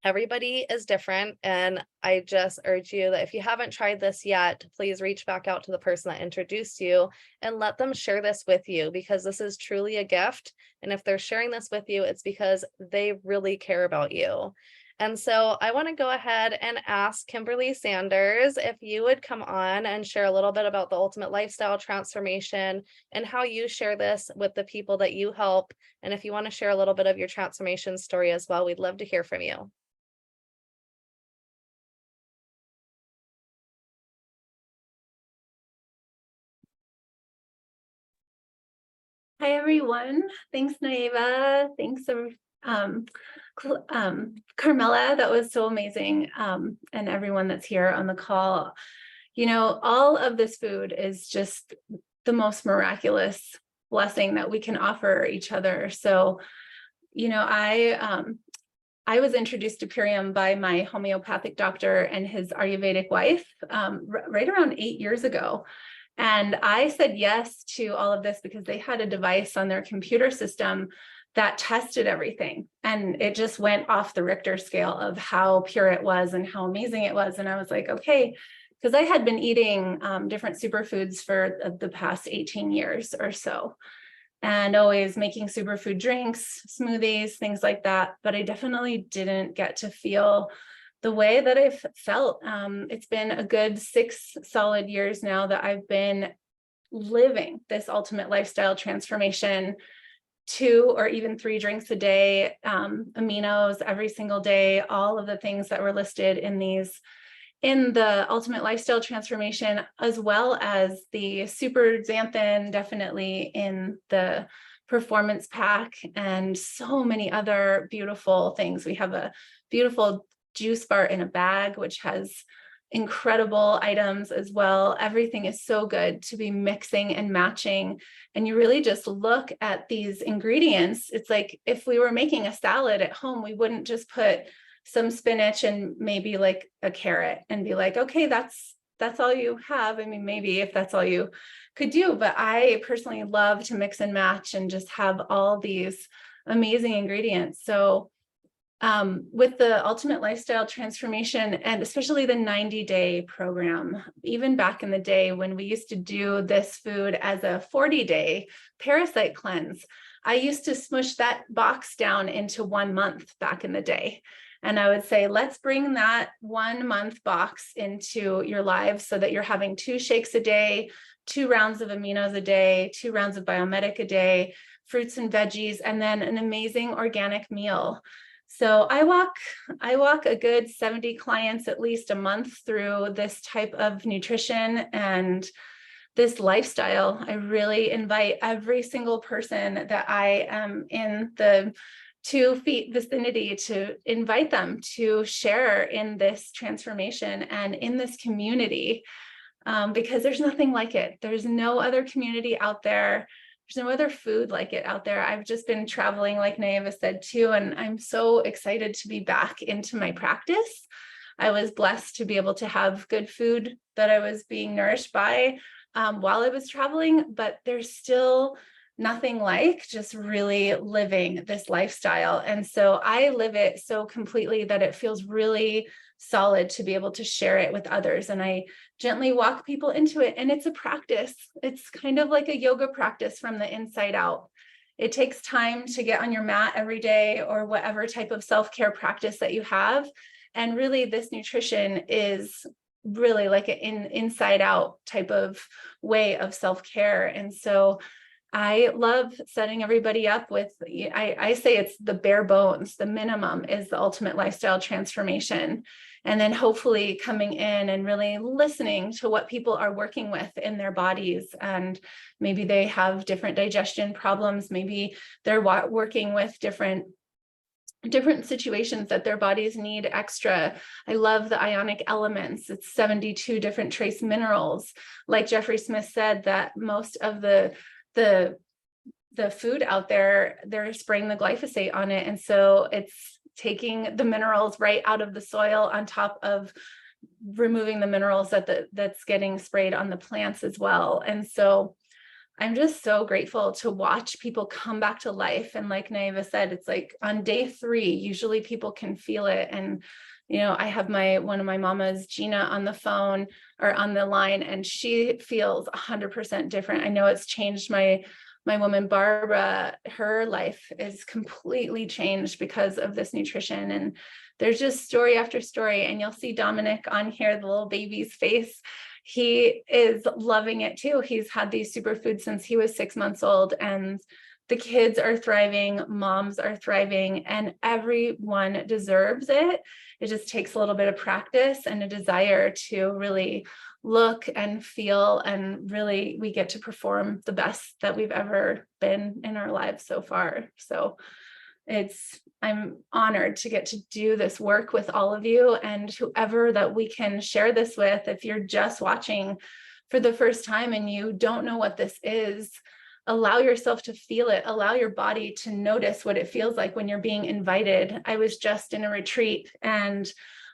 Speaker 1: everybody is different. And I just urge you that if you haven't tried this yet, please reach back out to the person that introduced you and let them share this with you, because this is truly a gift. And if they're sharing this with you, it's because they really care about you. And so I want to go ahead and ask Kimberly Sanders if you would come on and share a little bit about the ultimate lifestyle transformation and how you share this with the people that you help. And if you want to share a little bit of your transformation story as well, we'd love to hear from you.
Speaker 4: Hi, everyone. Thanks, Naiva. Thanks, Carmela. That was so amazing. And everyone that's here on the call. All of this food is just the most miraculous blessing that we can offer each other. So, I was introduced to Purium by my homeopathic doctor and his Ayurvedic wife right around 8 years ago. And I said yes to all of this because they had a device on their computer system that tested everything. And it just went off the Richter scale of how pure it was and how amazing it was. And I was like, okay, because I had been eating different superfoods for the past 18 years or so, and always making superfood drinks, smoothies, things like that. But I definitely didn't get to feel the way that I've felt. It's been a good 6 solid years now that I've been living this ultimate lifestyle transformation, 2 or even 3 drinks a day, aminos every single day, all of the things that were listed in the ultimate lifestyle transformation, as well as the super xanthan, definitely in the performance pack, and so many other beautiful things. We have a beautiful juice bar in a bag, which has incredible items as well. Everything is so good to be mixing and matching. And you really just look at these ingredients. It's like if we were making a salad at home, we wouldn't just put some spinach and maybe like a carrot and be like, okay, that's all you have. I mean, maybe if that's all you could do, but I personally love to mix and match and just have all these amazing ingredients. So with the ultimate lifestyle transformation, and especially the 90-day program, even back in the day when we used to do this food as a 40-day parasite cleanse, I used to smush that box down into 1 month back in the day. And I would say, let's bring that 1 month box into your lives so that you're having 2 shakes a day, 2 rounds of aminos a day, 2 rounds of biomedic a day, fruits and veggies, and then an amazing organic meal. So I walk a good 70 clients at least a month through this type of nutrition, and this lifestyle. I really invite every single person that I am in the 2 feet vicinity to invite them to share in this transformation and in this community, because there's nothing like it. There's no other community out there. There's no other food like it out there. I've just been traveling, like Naeva said too, and I'm so excited to be back into my practice. I was blessed to be able to have good food that I was being nourished by while I was traveling, but there's still nothing like just really living this lifestyle. And so I live it so completely that it feels really solid to be able to share it with others. And I gently walk people into it. And it's a practice. It's kind of like a yoga practice from the inside out. It takes time to get on your mat every day or whatever type of self-care practice that you have. And really, this nutrition is really like an inside out type of way of self-care. And so I love setting everybody up with, I say it's the bare bones, the minimum is the ultimate lifestyle transformation. And then hopefully coming in and really listening to what people are working with in their bodies. And maybe they have different digestion problems. Maybe they're working with different situations that their bodies need extra. I love the ionic elements. It's 72 different trace minerals. Like Jeffrey Smith said, that most of the food out there, they're spraying the glyphosate on it. And so it's taking the minerals right out of the soil on top of removing the minerals that's getting sprayed on the plants as well. And so I'm just so grateful to watch people come back to life. And like Naeva said, it's like on day 3, usually people can feel it. And, I have one of my mamas, Gina, on the phone or on the line, and she feels 100% different. I know it's changed my woman, Barbara, her life is completely changed because of this nutrition. And there's just story after story. And you'll see Dominic on here, the little baby's face. He is loving it too. He's had these superfoods since he was 6 months old, and the kids are thriving, moms are thriving, and everyone deserves it. It just takes a little bit of practice and a desire to really look and feel, and really we get to perform the best that we've ever been in our lives so far. So I'm honored to get to do this work with all of you, and whoever that we can share this with. If you're just watching for the first time and you don't know what this is, allow yourself to feel it, allow your body to notice what it feels like when you're being invited. I was just in a retreat and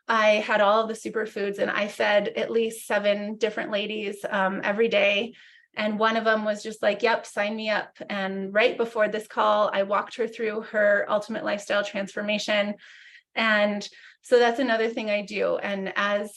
Speaker 4: I had all of the superfoods, and I fed at least 7 different ladies every day. And one of them was just like, yep, sign me up. And right before this call, I walked her through her ultimate lifestyle transformation. And so that's another thing I do. And as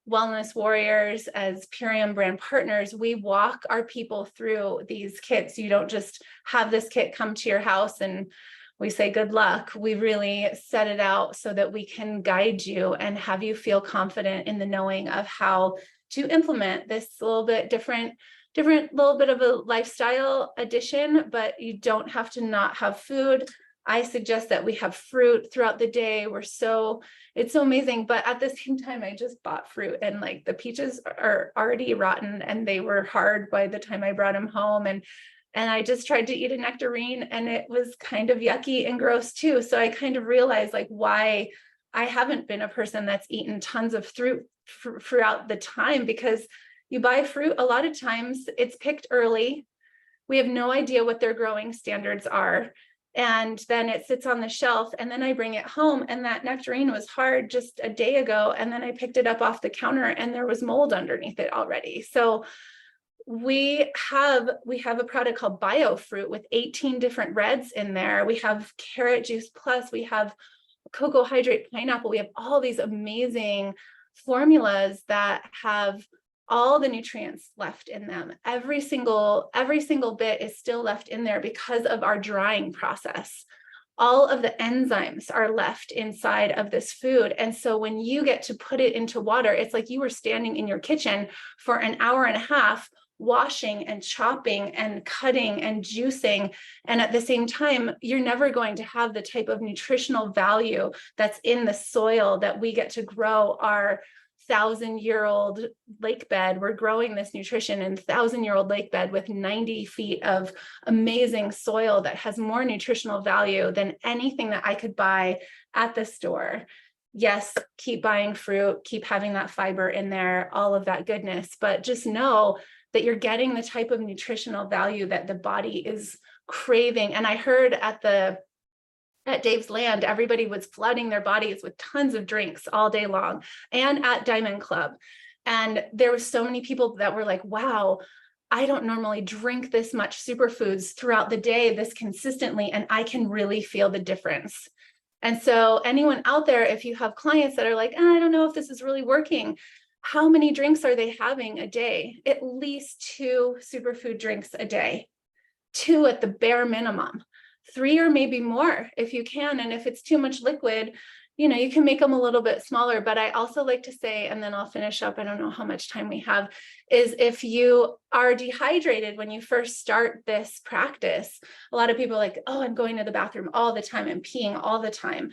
Speaker 4: wellness warriors, as Purium brand partners, we walk our people through these kits. You don't just have this kit come to your house and we say, good luck. We really set it out so that we can guide you and have you feel confident in the knowing of how to implement this little bit different little bit of a lifestyle addition, but you don't have to not have food. I suggest that we have fruit throughout the day. It's so amazing. But at the same time, I just bought fruit, and like the peaches are already rotten and they were hard by the time I brought them home. And I just tried to eat a nectarine and it was kind of yucky and gross too. So I kind of realized like why I haven't been a person that's eaten tons of fruit throughout the time, because you buy fruit, a lot of times it's picked early. We have no idea what their growing standards are. And then it sits on the shelf, and then I bring it home, and that nectarine was hard just a day ago. And then I picked it up off the counter and there was mold underneath it already. So we have a product called BioFruit with 18 different reds in there. We have carrot juice plus, we have cocoa hydrate pineapple. We have all these amazing formulas that have all the nutrients left in them. Every single bit is still left in there because of our drying process. All of the enzymes are left inside of this food. And so when you get to put it into water, it's like you were standing in your kitchen for an hour and a half, washing and chopping and cutting and juicing. And at the same time, you're never going to have the type of nutritional value that's in the soil that we get to grow our 1,000-year-old lake bed. We're growing this nutrition in 1,000-year-old lake bed with 90 feet of amazing soil that has more nutritional value than anything that I could buy at the store. Yes, keep buying fruit, keep having that fiber in there, all of that goodness, but just know that you're getting the type of nutritional value that the body is craving. And I heard at Dave's Land, everybody was flooding their bodies with tons of drinks all day long, and at Diamond Club. And there were so many people that were like, wow, I don't normally drink this much superfoods throughout the day this consistently, and I can really feel the difference. And so anyone out there, if you have clients that are like, I don't know if this is really working, how many drinks are they having a day? At least 2 superfood drinks a day, 2 at the bare minimum, 3 or maybe more if you can. And if it's too much liquid, you can make them a little bit smaller. But I also like to say, and then I'll finish up, I don't know how much time we have, is if you are dehydrated when you first start this practice, a lot of people are like, oh, I'm going to the bathroom all the time and peeing all the time.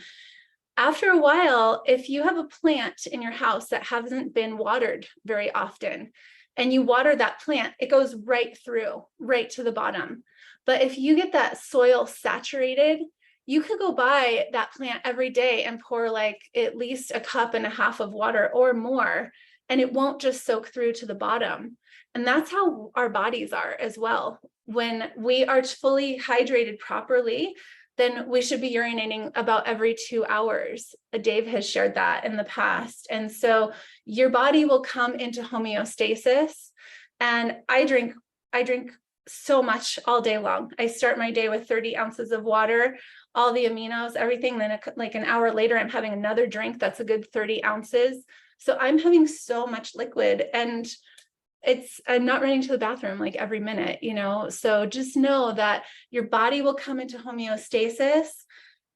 Speaker 4: After a while, if you have a plant in your house that hasn't been watered very often, and you water that plant, it goes right through, right to the bottom. But if you get that soil saturated, you could go buy that plant every day and pour like at least 1.5 cups of water or more, and it won't just soak through to the bottom. And that's how our bodies are as well. When we are fully hydrated properly, then we should be urinating about every 2 hours. Dave has shared that in the past. And so your body will come into homeostasis. And I drink so much all day long. I start my day with 30 ounces of water, all the aminos, everything. Then like an hour later, I'm having another drink that's a good 30 ounces. So I'm having so much liquid, and I'm not running to the bathroom like every minute, so just know that your body will come into homeostasis.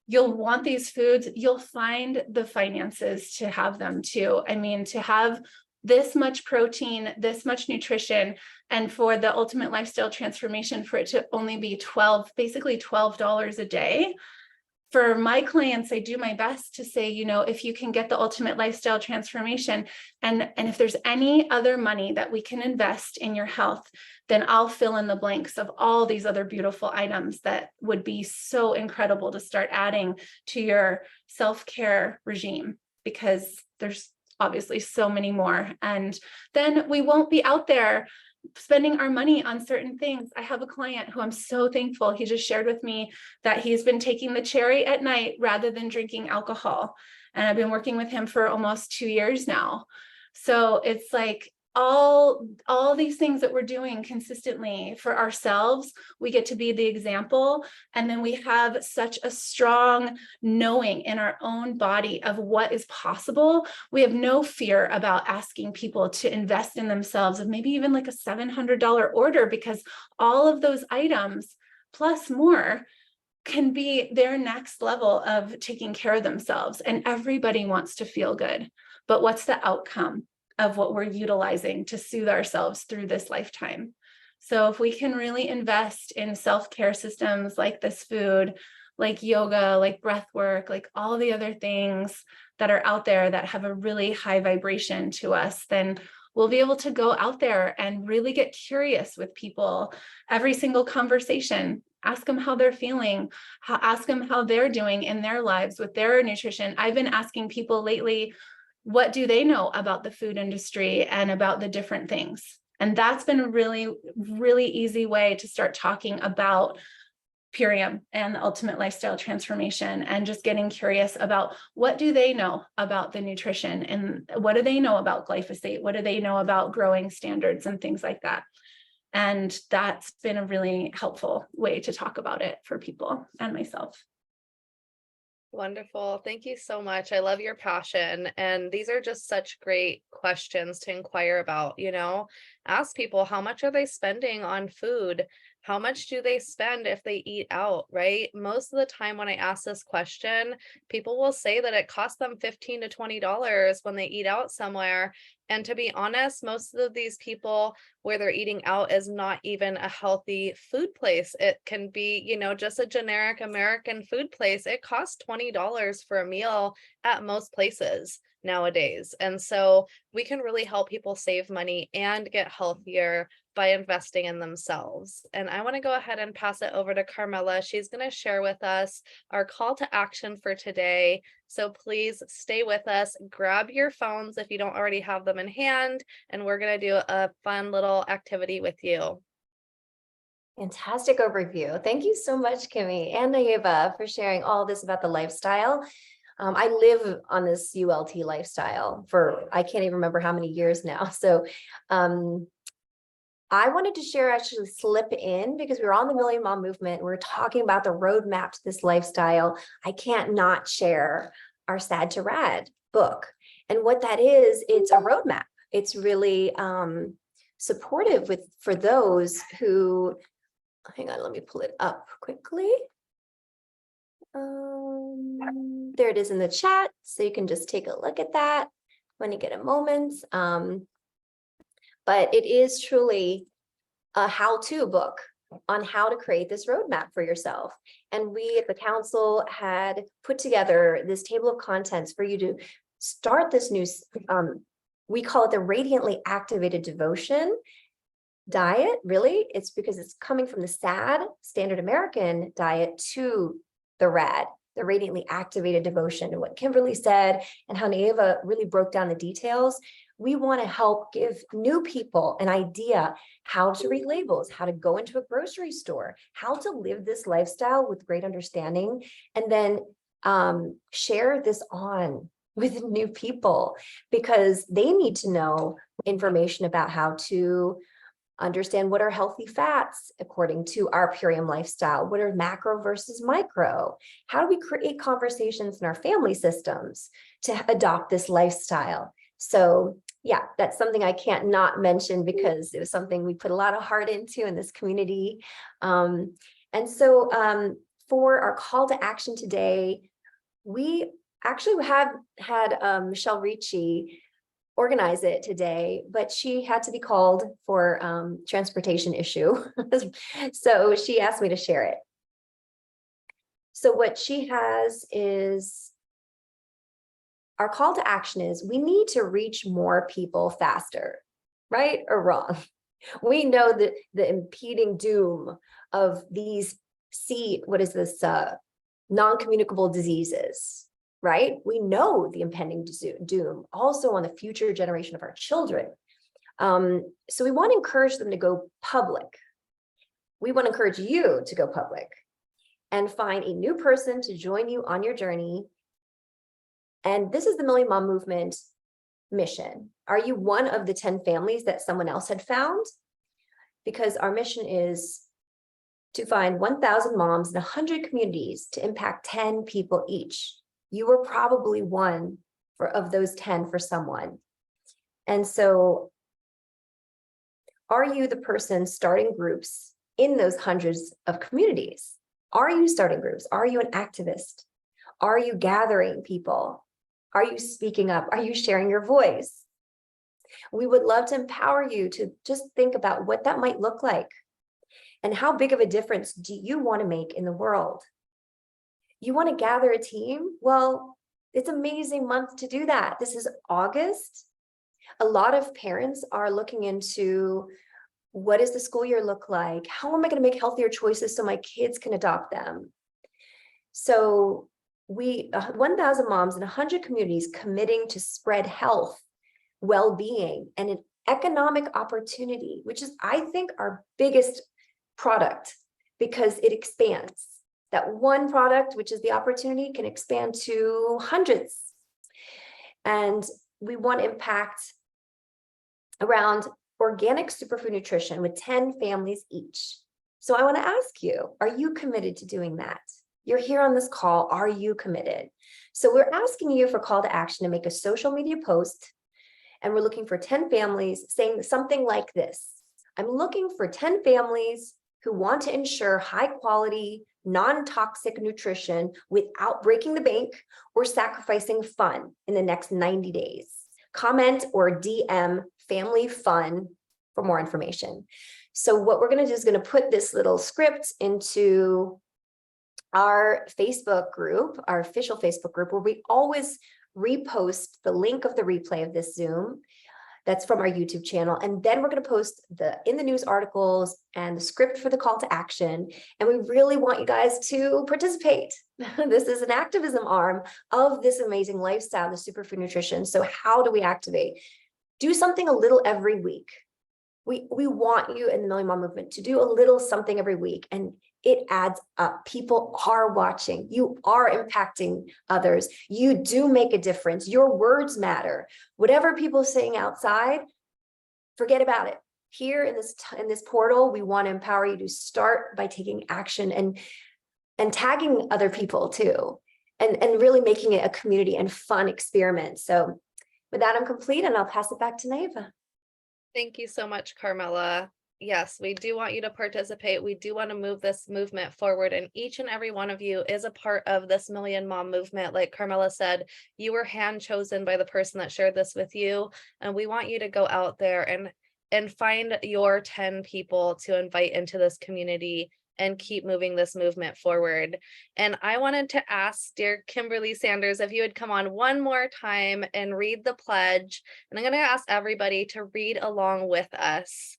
Speaker 4: You'll want these foods. You'll find the finances to have them too. I mean, to have this much protein, this much nutrition, and for the ultimate lifestyle transformation, for it to only be basically $12 a day. For my clients, I do my best to say, if you can get the ultimate lifestyle transformation, and if there's any other money that we can invest in your health, then I'll fill in the blanks of all these other beautiful items that would be so incredible to start adding to your self-care regime, because there's obviously so many more. And then we won't be out there spending our money on certain things. I have a client who I'm so thankful. He just shared with me that he's been taking the cherry at night rather than drinking alcohol. And I've been working with him for almost 2 years now. So it's like all these things that we're doing consistently for ourselves, we get to be the example. And then we have such a strong knowing in our own body of what is possible. We have no fear about asking people to invest in themselves, of maybe even like a $700 order, because all of those items plus more can be their next level of taking care of themselves. And everybody wants to feel good. But what's the outcome of what we're utilizing to soothe ourselves through this lifetime? So if we can really invest in self-care systems like this food, like yoga, like breath work, like all the other things that are out there that have a really high vibration to us, then we'll be able to go out there and really get curious with people. Every single conversation, ask them how they're feeling, ask them how they're doing in their lives with their nutrition. I've been asking people lately, what do they know about the food industry and about the different things? And that's been a really, really easy way to start talking about Purium and the ultimate lifestyle transformation, and just getting curious about what do they know about the nutrition, and what do they know about glyphosate? What do they know about growing standards and things like that? And that's been a really helpful way to talk about it for people and myself.
Speaker 1: Wonderful. Thank you so much. I love your passion. And these are just such great questions to inquire about, ask people, how much are they spending on food? How much do they spend if they eat out, right? Most of the time when I ask this question, people will say that it costs them $15 to $20 when they eat out somewhere. And to be honest, most of these people where they're eating out is not even a healthy food place. It can be, just a generic American food place. It costs $20 for a meal at most places. nowadays. And so we can really help people save money and get healthier by investing in themselves. And I want to go ahead and pass it over to Carmela. She's going to share with us our call to action for today. So please stay with us, grab your phones if you don't already have them in hand, and we're going to do a fun little activity with you.
Speaker 2: Fantastic overview. Thank you so much, Kimmy and Nayeva, for sharing all this about the lifestyle. I live on this ULT lifestyle for, I can't even remember how many years now. So I wanted to share, actually slip in, because we were on the Million Mom Movement. We're talking about the roadmap to this lifestyle. I can't not share our Sad to Rad book. And what that is, it's a roadmap. It's really supportive for those who, hang on, let me pull it up quickly. There it is in the chat, so you can just take a look at that when you get a moment. But it is truly a how-to book on how to create this roadmap for yourself. And we at the council had put together this table of contents for you to start this new, we call it the Radiantly Activated Devotion diet. Really, it's because it's coming from the SAD, Standard American diet, to the RAD, the Radiantly Activated Devotion. And what Kimberly said and how Nayeva really broke down the details. We want to help give new people an idea how to read labels, how to go into a grocery store, how to live this lifestyle with great understanding, and then share this on with new people, because they need to know information about how to understand what are healthy fats according to our Purium lifestyle, what are macro versus micro, how do we create conversations in our family systems to adopt this lifestyle. So yeah, that's something I can't not mention, because it was something we put a lot of heart into in this community. And so for our call to action today, we actually have had Michelle Ricci organize it today, but she had to be called for transportation issue. So she asked me to share it. So what she has is, our call to action is, we need to reach more people faster, right or wrong? We know that the impeding doom of these non-communicable diseases, right? We know the impending doom also on the future generation of our children. So we want to encourage them to go public. We want to encourage you to go public and find a new person to join you on your journey. And this is the Million Mom Movement mission. Are you one of the 10 families that someone else had found? Because our mission is to find 1,000 moms in 100 communities to impact 10 people each. You were probably one of those 10 for someone. And so, are you the person starting groups in those hundreds of communities? Are you starting groups? Are you an activist? Are you gathering people? Are you speaking up? Are you sharing your voice? We would love to empower you to just think about what that might look like. And how big of a difference do you want to make in the world? You want to gather a team? Well, it's an amazing month to do that. This is August. A lot of parents are looking into, what does the school year look like? How am I going to make healthier choices so my kids can adopt them? So 1,000 moms in 100 communities committing to spread health, well-being, and an economic opportunity, which is, I think, our biggest product, because it expands. That one product, which is the opportunity, can expand to hundreds. And we want to impact around organic superfood nutrition with 10 families each. So I want to ask you, are you committed to doing that? You're here on this call. Are you committed? So we're asking you for call to action to make a social media post. And we're looking for 10 families saying something like this. I'm looking for 10 families who want to ensure high quality, non-toxic nutrition without breaking the bank or sacrificing fun in the next 90 days. Comment or DM Family Fun for more information. So what we're going to do is going to put this little script into our Facebook group, our official Facebook group, where we always repost the link of the replay of this Zoom that's from our YouTube channel. And then we're going to post in the news articles and the script for the call to action. And we really want you guys to participate. This is an activism arm of this amazing lifestyle, the superfood nutrition. So how do we activate? Do something a little every week. We want you in the Million Mom Movement to do a little something every week, and it adds up. People are watching. You are impacting others. You do make a difference. Your words matter. Whatever people are saying outside, forget about it. Here in this portal, we want to empower you to start by taking action and tagging other people too, and really making it a community and fun experiment. So with that, I'm complete, and I'll pass it back to Neva.
Speaker 1: Thank you so much, Carmela. Yes, we do want you to participate. We do want to move this movement forward, and each and every one of you is a part of this Million Mom movement. Like Carmela said, you were hand chosen by the person that shared this with you, and we want you to go out there and find your 10 people to invite into this community and keep moving this movement forward. And I wanted to ask dear Kimberly Sanders if you would come on one more time and read the pledge. And I'm going to ask everybody to read along with us.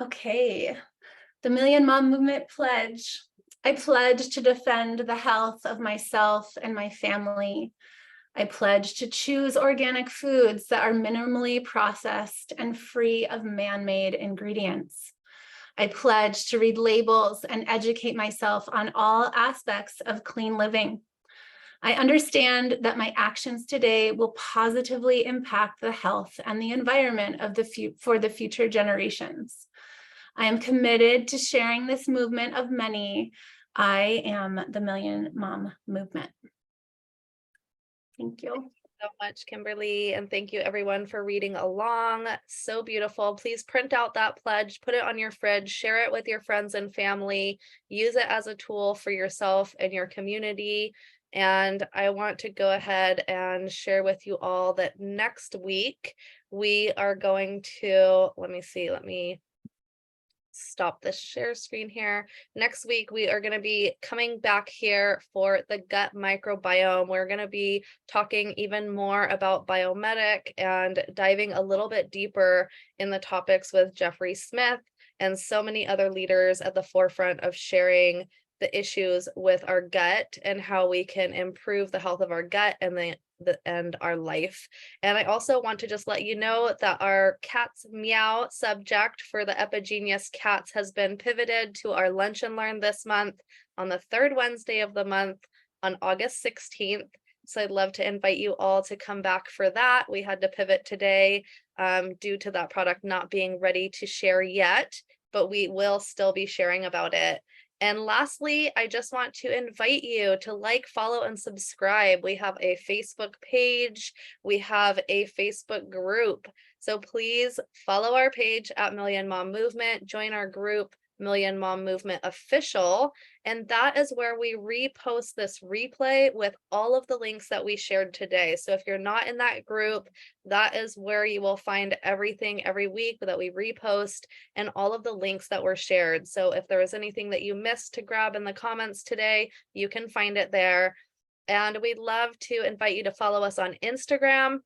Speaker 4: Okay, the Million Mom Movement Pledge. I pledge to defend the health of myself and my family. I pledge to choose organic foods that are minimally processed and free of man-made ingredients. I pledge to read labels and educate myself on all aspects of clean living. I understand that my actions today will positively impact the health and the environment for the future generations. I am committed to sharing this movement of many. I am the Million Mom Movement. Thank you.
Speaker 1: Thank you so much, Kimberly, and thank you everyone for reading along. So beautiful. Please print out that pledge, put it on your fridge, share it with your friends and family, use it as a tool for yourself and your community. And I want to go ahead and share with you all that next week we are going to, let me stop this share screen here. Next week, we are going to be coming back here for the gut microbiome. We're going to be talking even more about biomedic and diving a little bit deeper in the topics with Jeffrey Smith and so many other leaders at the forefront of sharing the issues with our gut and how we can improve the health of our gut and our life. And I also want to just let you know that our Cats Meow subject for the Epigenius cats has been pivoted to our Lunch and Learn this month on the third Wednesday of the month on August 16th. So I'd love to invite you all to come back for that. We had to pivot today due to that product not being ready to share yet, but we will still be sharing about it. And lastly, I just want to invite you to like, follow, and subscribe. We have a Facebook page. We have a Facebook group. So please follow our page at Million Mom Movement, join our group, Million Mom Movement Official. And that is where we repost this replay with all of the links that we shared today. So if you're not in that group, that is where you will find everything every week that we repost and all of the links that were shared. So if there was anything that you missed to grab in the comments today, you can find it there. And we'd love to invite you to follow us on Instagram.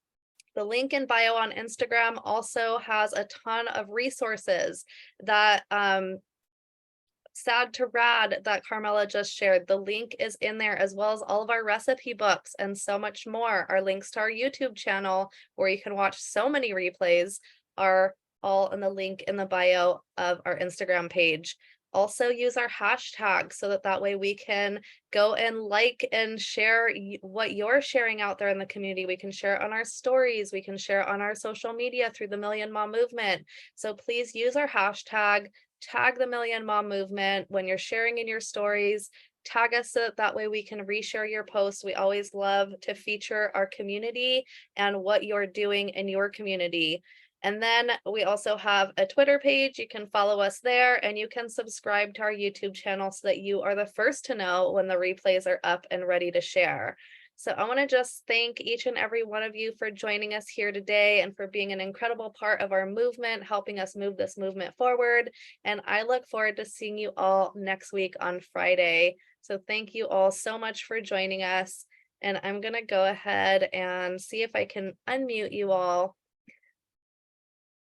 Speaker 1: The link in bio on Instagram also has a ton of resources that Sad to Rad that Carmela just shared. The link is in there, as well as all of our recipe books and so much more. Our links to our YouTube channel, where you can watch so many replays, are all in the link in the bio of our Instagram page. Also use our hashtag so that way we can go and like and share what you're sharing out there in the community. We can share it on our stories. We can share it on our social media through the Million Mom Movement. So please use our hashtag, tag the Million Mom Movement when you're sharing in your stories. Tag us so that way we can reshare your posts. We always love to feature our community and what you're doing in your community. And then we also have a Twitter page. You can follow us there, and you can subscribe to our YouTube channel so that you are the first to know when the replays are up and ready to share. So I want to just thank each and every one of you for joining us here today and for being an incredible part of our movement, helping us move this movement forward. And I look forward to seeing you all next week on Friday. So thank you all so much for joining us. And I'm going to go ahead and see if I can unmute you all.